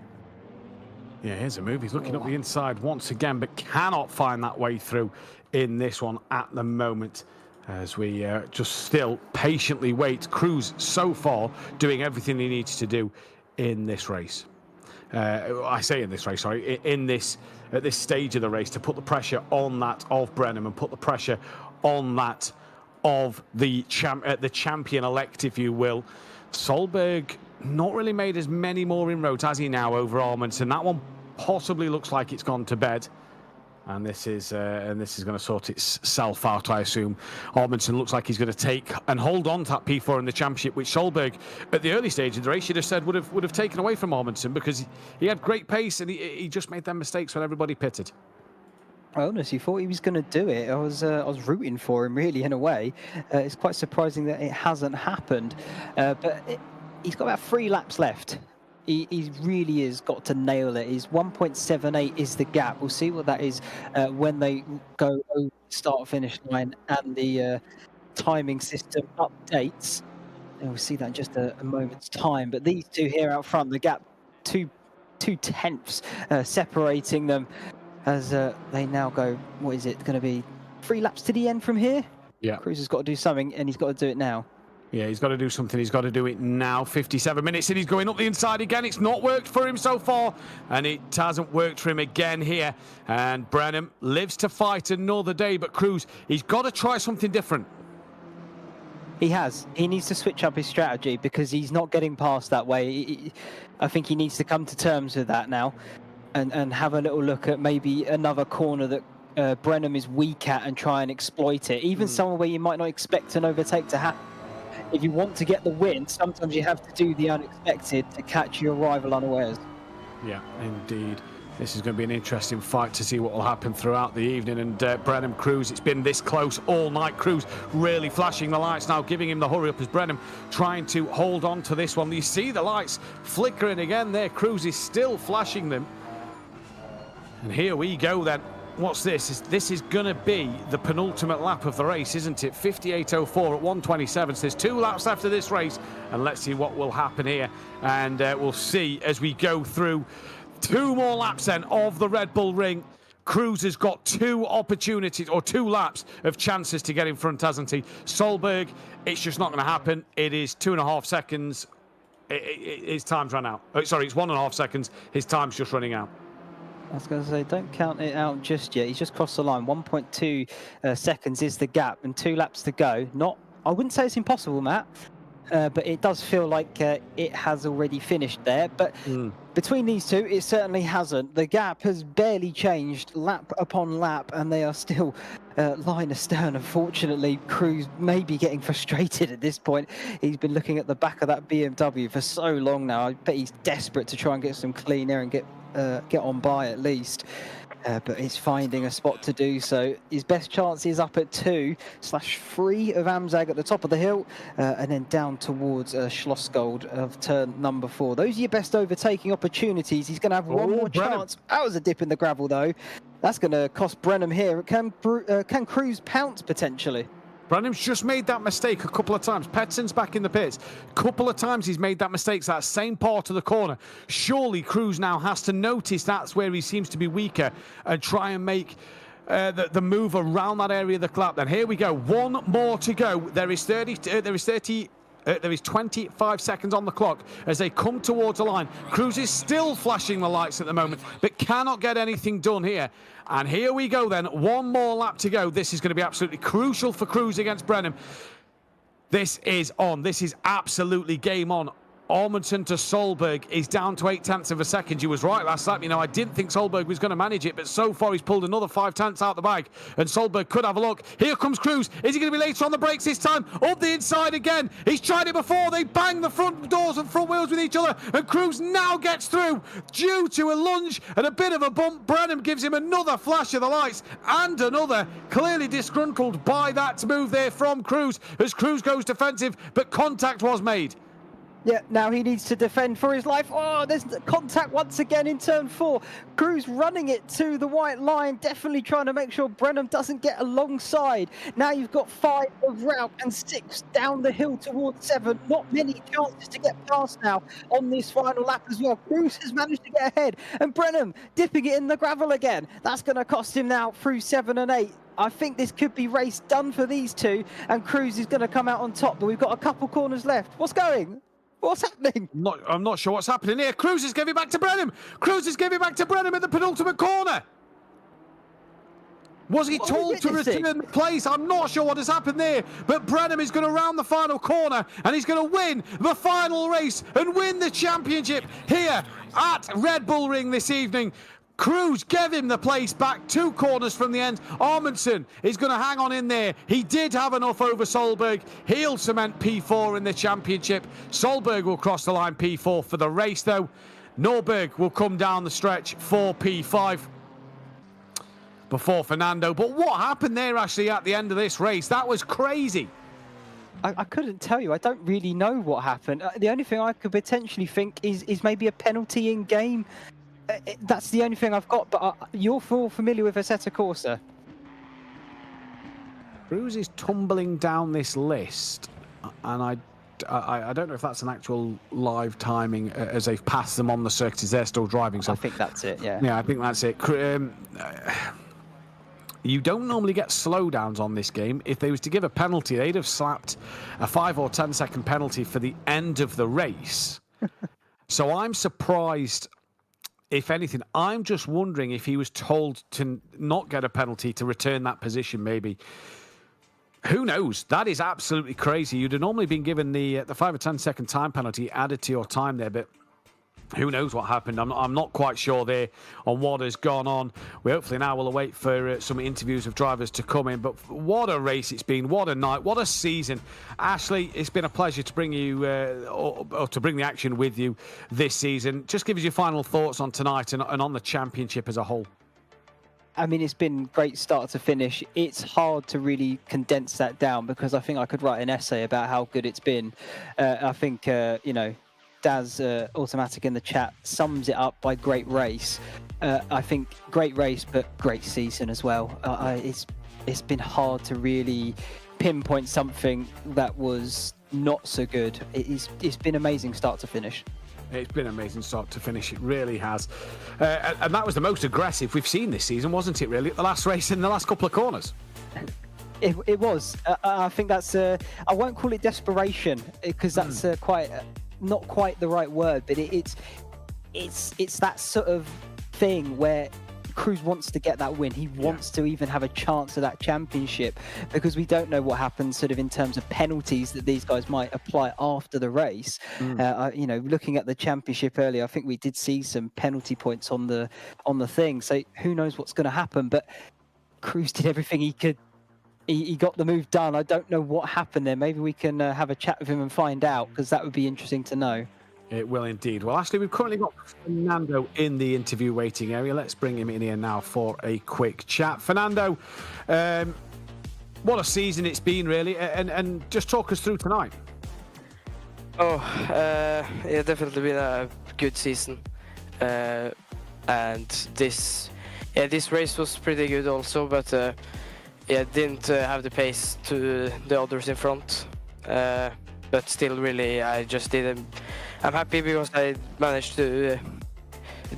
Yeah, here's a move. He's looking up the inside once again, but cannot find that way through in this one at the moment, as we just still patiently wait. Cruz so far doing everything he needs to do in this race. I say in this race, sorry, at this stage of the race, to put the pressure on that of Brenham and put the pressure on that of the champion-elect, if you will. Solberg not really made as many more inroads, has he now, over Armandson? That one possibly looks like it's gone to bed. And this is going to sort itself out, I assume. Armandson looks like he's going to take and hold on to that P4 in the championship, which Solberg, at the early stage of the race, should have said would have taken away from Armandson, because he had great pace and he just made them mistakes when everybody pitted. I honestly thought he was going to do it. I was rooting for him, really, in a way. It's quite surprising that it hasn't happened. But he's got about 3 laps left. He really has got to nail it. His 1.78 is the gap. We'll see what that is when they go over the start-finish line and the timing system updates. And we'll see that in just a moment's time. But these two here out front, the gap, 2 tenths separating them, as they now go, what is it going to be, 3 laps to the end from here? Yeah. Cruz has got to do something, and he's got to do it now. Yeah, he's got to do something. He's got to do it now. 57 minutes in, he's going up the inside again. It's not worked for him so far, and it hasn't worked for him again here. And Brenham lives to fight another day, but Cruz, he's got to try something different. He has. He needs to switch up his strategy, because he's not getting past that way. I think he needs to come to terms with that now, and have a little look at maybe another corner that Brenham is weak at and try and exploit it. Even somewhere where you might not expect an overtake to happen. If you want to get the win, sometimes you have to do the unexpected to catch your rival unawares. Yeah, indeed. This is going to be an interesting fight to see what will happen throughout the evening. And Brenham, Cruz, it's been this close all night. Cruz really flashing the lights now, giving him the hurry up, as Brenham trying to hold on to this one. You see the lights flickering again there. Cruz is still flashing them. And here we go then. What's this? This is going to be the penultimate lap of the race, isn't it? 58.04 at 1:27. So there's 2 laps after this race, and let's see what will happen here. And we'll see as we go through 2 more laps then of the Red Bull Ring. Cruz has got 2 opportunities, or 2 laps of chances to get in front, hasn't he? Solberg, it's just not going to happen. It is 2.5 seconds. His time's run out. Sorry, it's 1.5 seconds. His time's just running out. I was going to say, don't count it out just yet. He's just crossed the line. 1.2 seconds is the gap, and 2 laps to go. I wouldn't say it's impossible, Matt, but it does feel like it has already finished there. But between these two, it certainly hasn't. The gap has barely changed lap upon lap, and they are still line astern. Unfortunately, Cruz may be getting frustrated at this point. He's been looking at the back of that BMW for so long now. I bet he's desperate to try and get some clean air and get on by at least. but he's finding a spot to do so. His best chance is up at 2/3 of Amzag at the top of the hill, and then down towards Schlossgold of turn number 4. Those are your best overtaking opportunities. He's going to have one more chance. That was a dip in the gravel, though. That's going to cost Brenham here. Can Cruz pounce potentially? Brenham's just made that mistake a couple of times. Petson's back in the pits. Couple of times he's made that mistake. So that same part of the corner. Surely Cruz now has to notice that's where he seems to be weaker and try and make the move around that area of the lap. Then here we go. One more to go. There is 25 seconds on the clock as they come towards the line. Cruz is still flashing the lights at the moment, but cannot get anything done here. And here we go then. One more lap to go. This is going to be absolutely crucial for Cruz against Brenham. This is on. This is absolutely game on. Ormondson to Solberg is down to 0.8 of a second. You was right last lap. You know, I didn't think Solberg was going to manage it, but so far he's pulled another 0.5 out the bag, and Solberg could have a look. Here comes Cruz. Is he going to be later on the brakes this time? Up the inside again. He's tried it before. They bang the front doors and front wheels with each other, and Cruz now gets through due to a lunge and a bit of a bump. Brenham gives him another flash of the lights and another, clearly disgruntled by that move there from Cruz as Cruz goes defensive, but contact was made. Yeah, now he needs to defend for his life. Oh, there's contact once again in turn 4. Cruz running it to the white line, definitely trying to make sure Brenham doesn't get alongside. Now you've got 5 of route and 6 down the hill towards 7. Not many chances to get past now on this final lap as well. Cruz has managed to get ahead, and Brenham dipping it in the gravel again. That's going to cost him now through 7 and 8. I think this could be race done for these two, and Cruz is going to come out on top, but we've got a couple corners left. What's going? What's happening? I'm not sure what's happening here. Cruz is giving back to Brenham. Cruz is giving back to Brenham at the penultimate corner. Was he told to return the place? I'm not sure what has happened there, but Brenham is going to round the final corner and he's going to win the final race and win the championship here at Red Bull Ring this evening. Cruz gave him the place back 2 corners from the end. Amundsen is going to hang on in there. He did have enough over Solberg. He'll cement P4 in the championship. Solberg will cross the line P4 for the race, though. Norberg will come down the stretch for P5 before Fernando. But what happened there, actually, at the end of this race? That was crazy. I couldn't tell you. I don't really know what happened. The only thing I could potentially think is maybe a penalty in game. That's the only thing I've got, but you're full familiar with Assetto Corsa. Cruz is tumbling down this list, and I don't know if that's an actual live timing as they've passed them on the circuit as they're still driving. So I think that's it, yeah. Yeah, I think that's it. You don't normally get slowdowns on this game. If they was to give a penalty, they'd have slapped a 5 or 10 second penalty for the end of the race. So I'm surprised. If anything, I'm just wondering if he was told to not get a penalty to return that position, maybe. Who knows? That is absolutely crazy. You'd have normally been given the 5 or 10 second time penalty added to your time there, but who knows what happened? I'm not quite sure there on what has gone on. We hopefully now will await for some interviews of drivers to come in. But what a race it's been! What a night! What a season! Ashley, it's been a pleasure to bring you or to bring the action with you this season. Just give us your final thoughts on tonight and on the championship as a whole. I mean, it's been great start to finish. It's hard to really condense that down because I think I could write an essay about how good it's been. I think you know. Daz Automatic in the chat sums it up by great race. I think great race, but great season as well. It's been hard to really pinpoint something that was not so good. It's been amazing start to finish. It's been an amazing start to finish. It really has. And that was the most aggressive we've seen this season, wasn't it, really? At the last race in the last couple of corners. It was. I think that's... I won't call it desperation because that's not quite the right word, but it's that sort of thing where Cruz wants to get that win. He wants to even have a chance at that championship because we don't know what happens sort of in terms of penalties that these guys might apply after the race. You know, looking at the championship earlier, I think we did see some penalty points on the thing. So who knows what's going to happen? But Cruz did everything he could. He got the move done. I don't know what happened there. Maybe we can have a chat with him and find out because that would be interesting to know. It will indeed. Well, Ashley, we've currently got Fernando in the interview waiting area. Let's bring him in here now for a quick chat. Fernando, what a season it's been, really, and just talk us through tonight. Yeah, definitely been a good season, and this race was pretty good also, but didn't have the pace to the others in front, but still, really, I just didn't. I'm happy because I managed to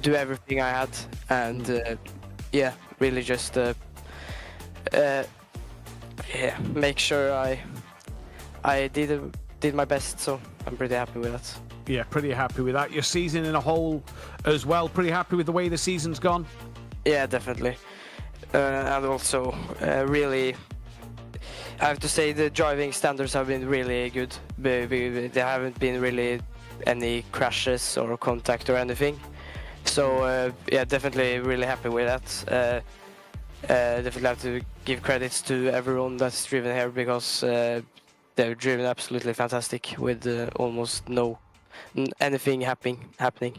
do everything I had, and really just make sure I did my best. So I'm pretty happy with that. Yeah, pretty happy with that. Your season in a whole as well, pretty happy with the way the season's gone? Yeah, definitely. And also, really, I have to say the driving standards have been really good. There haven't been really any crashes or contact or anything. So, definitely really happy with that. Definitely have to give credits to everyone that's driven here because they've driven absolutely fantastic with almost anything happening.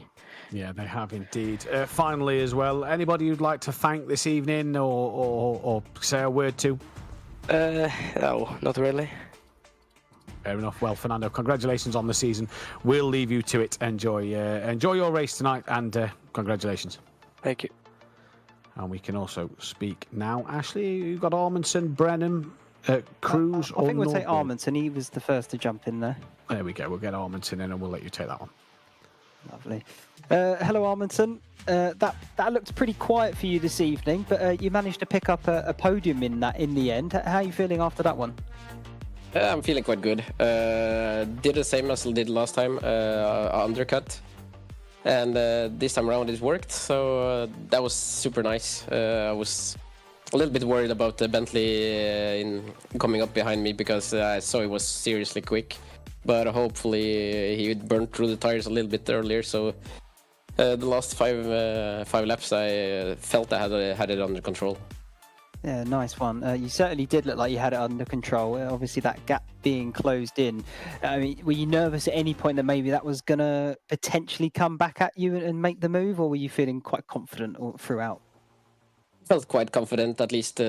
Yeah, they have indeed. Finally, as well, anybody you'd like to thank this evening or say a word to? No, not really. Fair enough. Well, Fernando, congratulations on the season. We'll leave you to it. Enjoy your race tonight, and congratulations. Thank you. And we can also speak now. Ashley, you've got Armandson, Brennan, Cruz, I think we'll take Northbourne? Armandson. He was the first to jump in there. There we go. We'll get Armandson in, and we'll let you take that one. Lovely. Hello, Armandson. That looked pretty quiet for you this evening, but you managed to pick up a podium in the end. How are you feeling after that one? I'm feeling quite good. Did the same as I did last time, undercut. And this time around it worked, so that was super nice. I was a little bit worried about the Bentley coming up behind me because I saw it was seriously quick. But hopefully he burned through the tires a little bit earlier, so the last five laps I felt I had it under control. Yeah, nice one. You certainly did look like you had it under control. Obviously, that gap being closed in. I mean, were you nervous at any point that maybe that was going to potentially come back at you and make the move, or were you feeling quite confident throughout? Felt quite confident, at least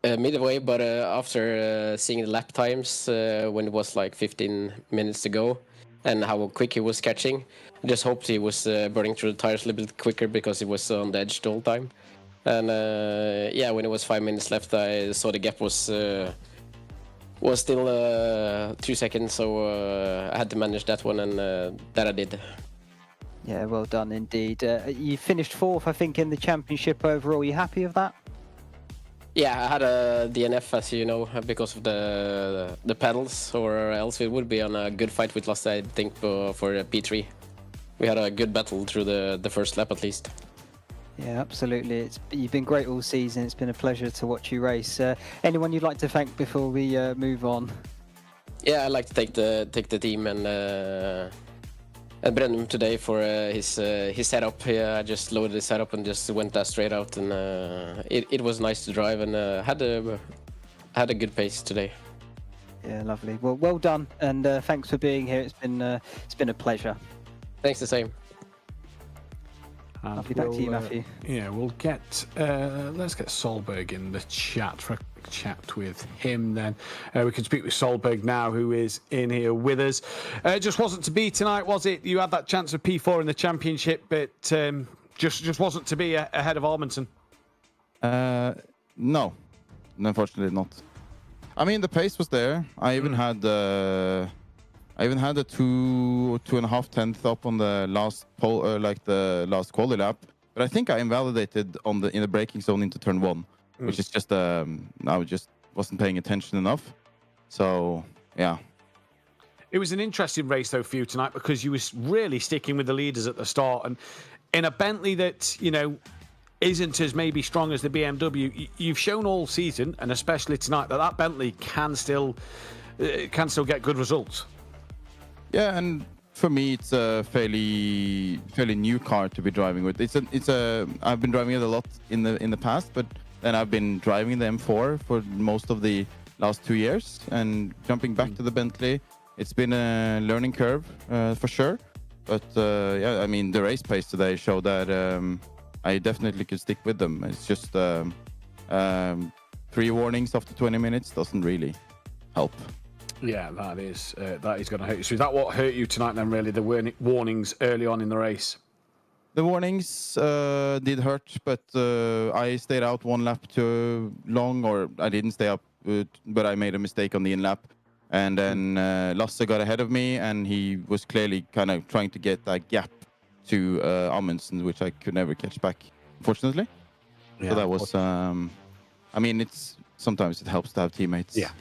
midway, but after seeing the lap times when it was like 15 minutes to go and how quick he was catching, I just hoped he was burning through the tires a little bit quicker because he was on the edge the whole time. And when it was 5 minutes left, I saw the gap was still 2 seconds, so I had to manage that one, and that I did. Yeah, well done indeed. You finished fourth, I think, in the championship overall. Are you happy with that? Yeah, I had a DNF, as you know, because of the pedals, or else it would be on a good fight with Lasse, I think, for P3. We had a good battle through the first lap, at least. Yeah, absolutely. You've been great all season. It's been a pleasure to watch you race. Anyone you'd like to thank before we move on? Yeah, I'd like to thank the team and Brennan today for his setup. Yeah, I just loaded the setup and just went that straight out, and it was nice to drive, and had a good pace today. Yeah, lovely. Well done, and thanks for being here. It's been a pleasure. Thanks, the same. Lovely. Back to you, Matthew. Yeah, we'll get let's get Solberg in the chat for a chat with him. Then we can speak with Solberg now, who is in here with us. It just wasn't to be tonight, was it? You had that chance of P4 in the championship, but just wasn't to be ahead of Armandson. No, unfortunately not. I mean, the pace was there. I even had a 2.5 tenths up on the last pole, the last quali lap. But I think I invalidated in the braking zone into turn 1, which is just I just wasn't paying attention enough. So yeah. It was an interesting race though for you tonight because you was really sticking with the leaders at the start, and in a Bentley that isn't as maybe strong as the BMW. You've shown all season, and especially tonight, that Bentley can still get good results. Yeah, and for me, it's a fairly new car to be driving with. I've been driving it a lot in the past, but then I've been driving the M4 for most of the last 2 years, and jumping back to the Bentley, it's been a learning curve for sure. But yeah, I mean, the race pace today showed that I definitely could stick with them. It's just 3 warnings after 20 minutes doesn't really help. Yeah, that is going to hurt you. So is that what hurt you tonight then, really, the warnings early on in the race? The warnings did hurt, but I stayed out 1 lap too long, or I didn't stay up, but I made a mistake on the in-lap. And then Lasse got ahead of me, and he was clearly kind of trying to get that gap to Amundsen, which I could never catch back, unfortunately. Yeah, so that was, I mean, sometimes it helps to have teammates. Yeah,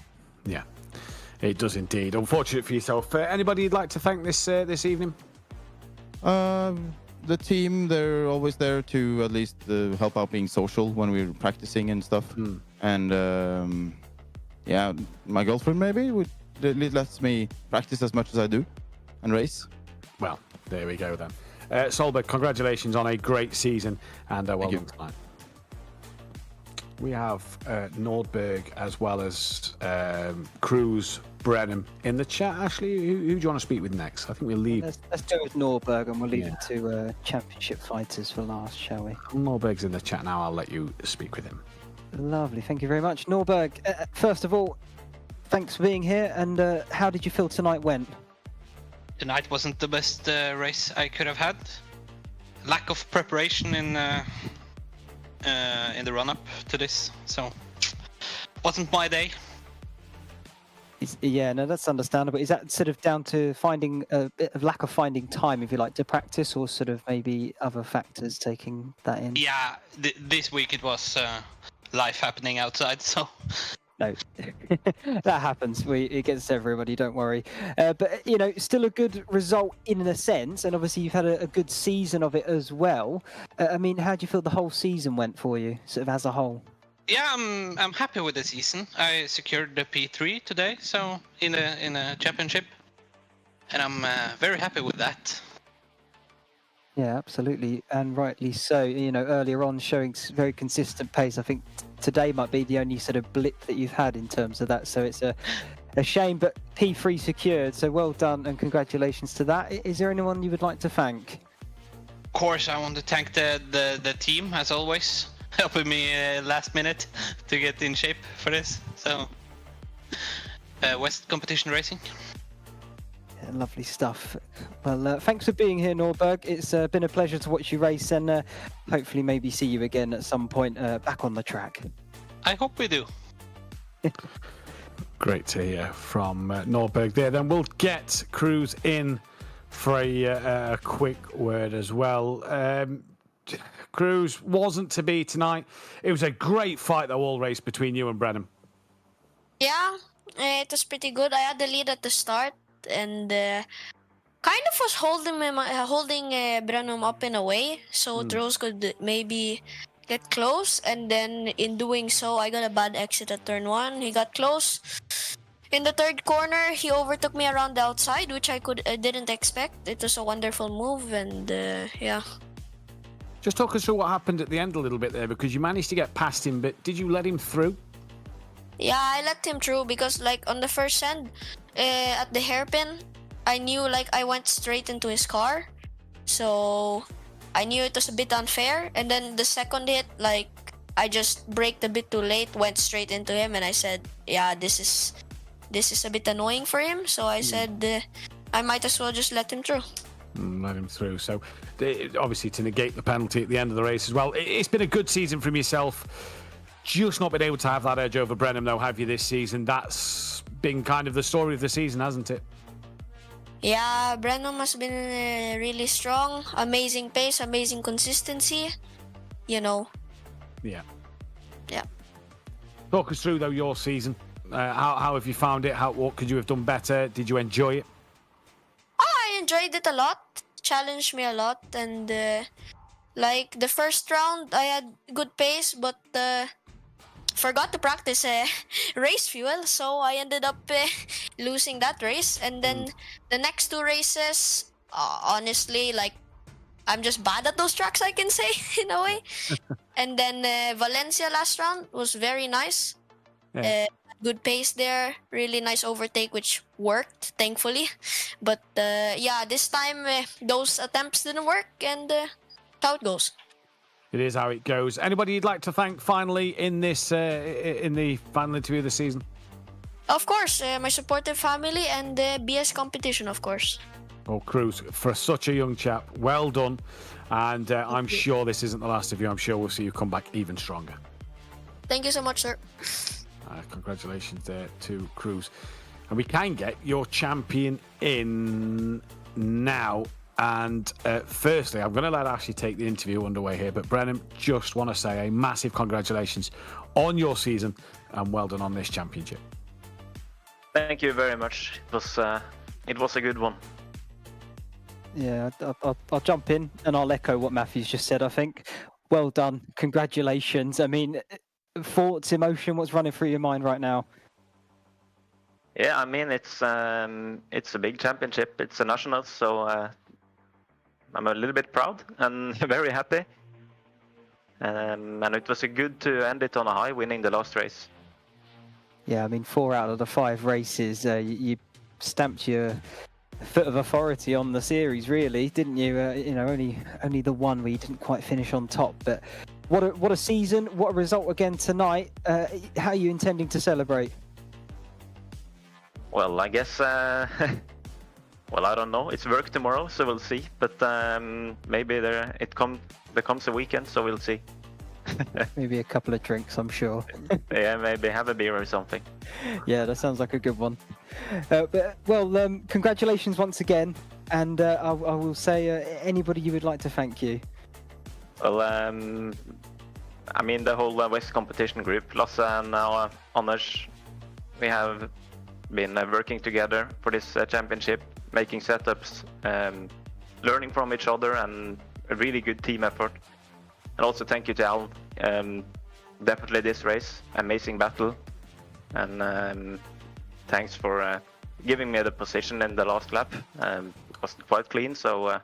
it does indeed. Unfortunate for yourself. Anybody you'd like to thank this evening? The team, they're always there to at least help out being social when we're practicing and stuff. And yeah, my girlfriend maybe lets me practice as much as I do and race. Well, there we go then. Solberg, congratulations on a great season and well done tonight. We have Nordberg as well as Cruz, Brenham in the chat. Ashley, who do you want to speak with next? I think we'll leave. Let's go with Nordberg and we'll leave it to championship fighters for last, shall we? Nordberg's in the chat now. I'll let you speak with him. Lovely. Thank you very much. Nordberg, first of all, thanks for being here. And how did you feel tonight went? Tonight wasn't the best race I could have had. Lack of preparation in the run-up to this, so wasn't my day. Yeah, no, that's understandable. Is that sort of down to finding a bit of lack of finding time, if you like, to practice, or sort of maybe other factors taking that in? Yeah, this week it was life happening outside, so. No, that happens. It gets to everybody, don't worry. But, you know, still a good result in a sense, and obviously you've had a good season of it as well. I mean, how do you feel the whole season went for you, sort of as a whole? Yeah, I'm happy with the season. I secured the P3 today, so in a championship, and I'm very happy with that. Yeah, absolutely, and rightly so. You know, earlier on showing very consistent pace. I think today might be the only sort of blip that you've had in terms of that. So it's a shame, but P3 secured. So well done and congratulations to that. Is there anyone you would like to thank? Of course, I want to thank the team as always, helping me last minute to get in shape for this. So West Competition Racing. Yeah, lovely stuff. Well, thanks for being here, Nordberg. It's been a pleasure to watch you race, and hopefully maybe see you again at some point back on the track. I hope we do. Great to hear from Nordberg there. Then we'll get Cruz in for a quick word as well. Cruz wasn't to be tonight. It was a great fight, though, all race between you and Brenham. Yeah, it was pretty good. I had the lead at the start and kind of was holding Brenham up in a way, so throws could maybe get close. And then in doing so, I got a bad exit at turn 1. He got close. In the third corner, he overtook me around the outside, which I didn't expect. It was a wonderful move, and yeah. Just talk us through what happened at the end a little bit there, because you managed to get past him, but did you let him through? Yeah, I let him through because, like, on the first end, at the hairpin, I knew, like, I went straight into his car. So I knew it was a bit unfair. And then the second hit, like, I just braked a bit too late, went straight into him, and I said, yeah, this is a bit annoying for him. So I said, I might as well just let him through. Let him through. So obviously to negate the penalty at the end of the race as well. It's been a good season from yourself. Just not been able to have that edge over Brenham, though, have you, this season? That's been kind of the story of the season, hasn't it? Yeah, Brenham has been really strong. Amazing pace, amazing consistency. You know. Yeah. Yeah. Talk us through, though, your season. How have you found it? What could you have done better? Did you enjoy it? I enjoyed it a lot. Challenged me a lot. And like the first round, I had good pace, but forgot to practice race fuel, so I ended up losing that race. And then the next 2 races, honestly, like, I'm just bad at those tracks, I can say, in a way. And then Valencia last round was very nice. Yeah. good pace there. Really nice overtake, which worked, thankfully. But yeah, this time those attempts didn't work, and how it goes. It is how it goes. Anybody you'd like to thank finally in this in the final interview of the season? Of course, my supportive family and the BS competition, of course. Well, Cruz, for such a young chap, well done. And I'm sure this isn't the last of you. I'm sure we'll see you come back even stronger. Thank you so much, sir. Congratulations there to Cruz. And we can get your champion in now. And firstly, I'm going to let Ashley take the interview underway here. But Brennan, just want to say a massive congratulations on your season and well done on this championship. Thank you very much. It was a good one. Yeah, I'll jump in and I'll echo what Matthew's just said. I think, well done, congratulations. I mean, thoughts, emotion, what's running through your mind right now? Yeah, I mean it's a big championship. It's a national, so I'm a little bit proud and very happy. And it was good to end it on a high, winning the last race. Yeah, I mean, 4 out of the 5 races, you stamped your foot of authority on the series, really, didn't you? You know, only the one where you didn't quite finish on top. But what a season! What a result again tonight. How are you intending to celebrate? Well, I guess. Well, I don't know. It's work tomorrow, so we'll see. But maybe there comes a weekend, so we'll see. Maybe a couple of drinks, I'm sure. Yeah, maybe have a beer or something. Yeah, that sounds like a good one. Congratulations once again. And I will say, anybody you would like to thank you? Well, I mean, the whole West competition group, Lasse and Anders, we have been working together for this championship, making setups, learning from each other, and a really good team effort. And also thank you to Al. Definitely this race, amazing battle. And thanks for giving me the position in the last lap. It was quite clean, so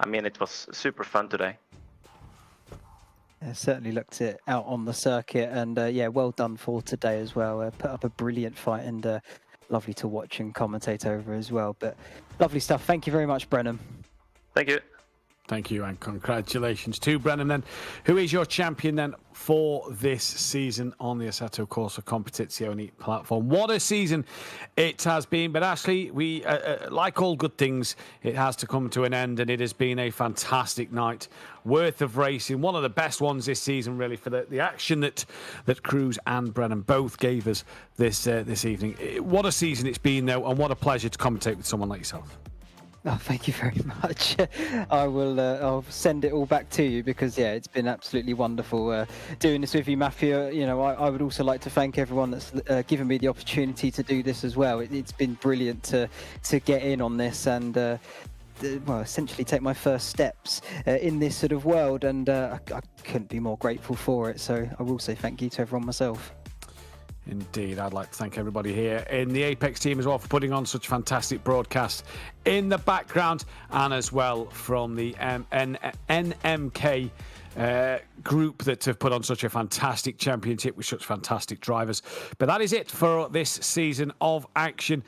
I mean, it was super fun today. Certainly looked it out on the circuit, and yeah, well done for today as well. Put up a brilliant fight, and lovely to watch and commentate over as well. But lovely stuff. Thank you very much, Brennan. Thank you. Thank you, and congratulations to Brennan then. Who is your champion then for this season on the Assetto Corsa Competizione platform? What a season it has been. But Ashley, we, like all good things, it has to come to an end, and it has been a fantastic night worth of racing. One of the best ones this season, really, for the action that Cruz and Brennan both gave us this evening. What a season it's been, though, and what a pleasure to commentate with someone like yourself. Oh, thank you very much. I will. I'll send it all back to you because yeah, it's been absolutely wonderful doing this with you, Matthew. You know, I would also like to thank everyone that's given me the opportunity to do this as well. It's been brilliant to get in on this and well, essentially take my first steps in this sort of world, and I couldn't be more grateful for it. So I will say thank you to everyone myself. Indeed, I'd like to thank everybody here in the Apex team as well for putting on such a fantastic broadcast in the background, and as well from the NMK group that have put on such a fantastic championship with such fantastic drivers. But that is it for this season of action,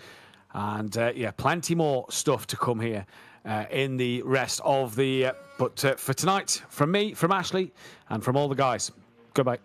and yeah, plenty more stuff to come here in the rest of the but for tonight, from me, from Ashley, and from all the guys, goodbye.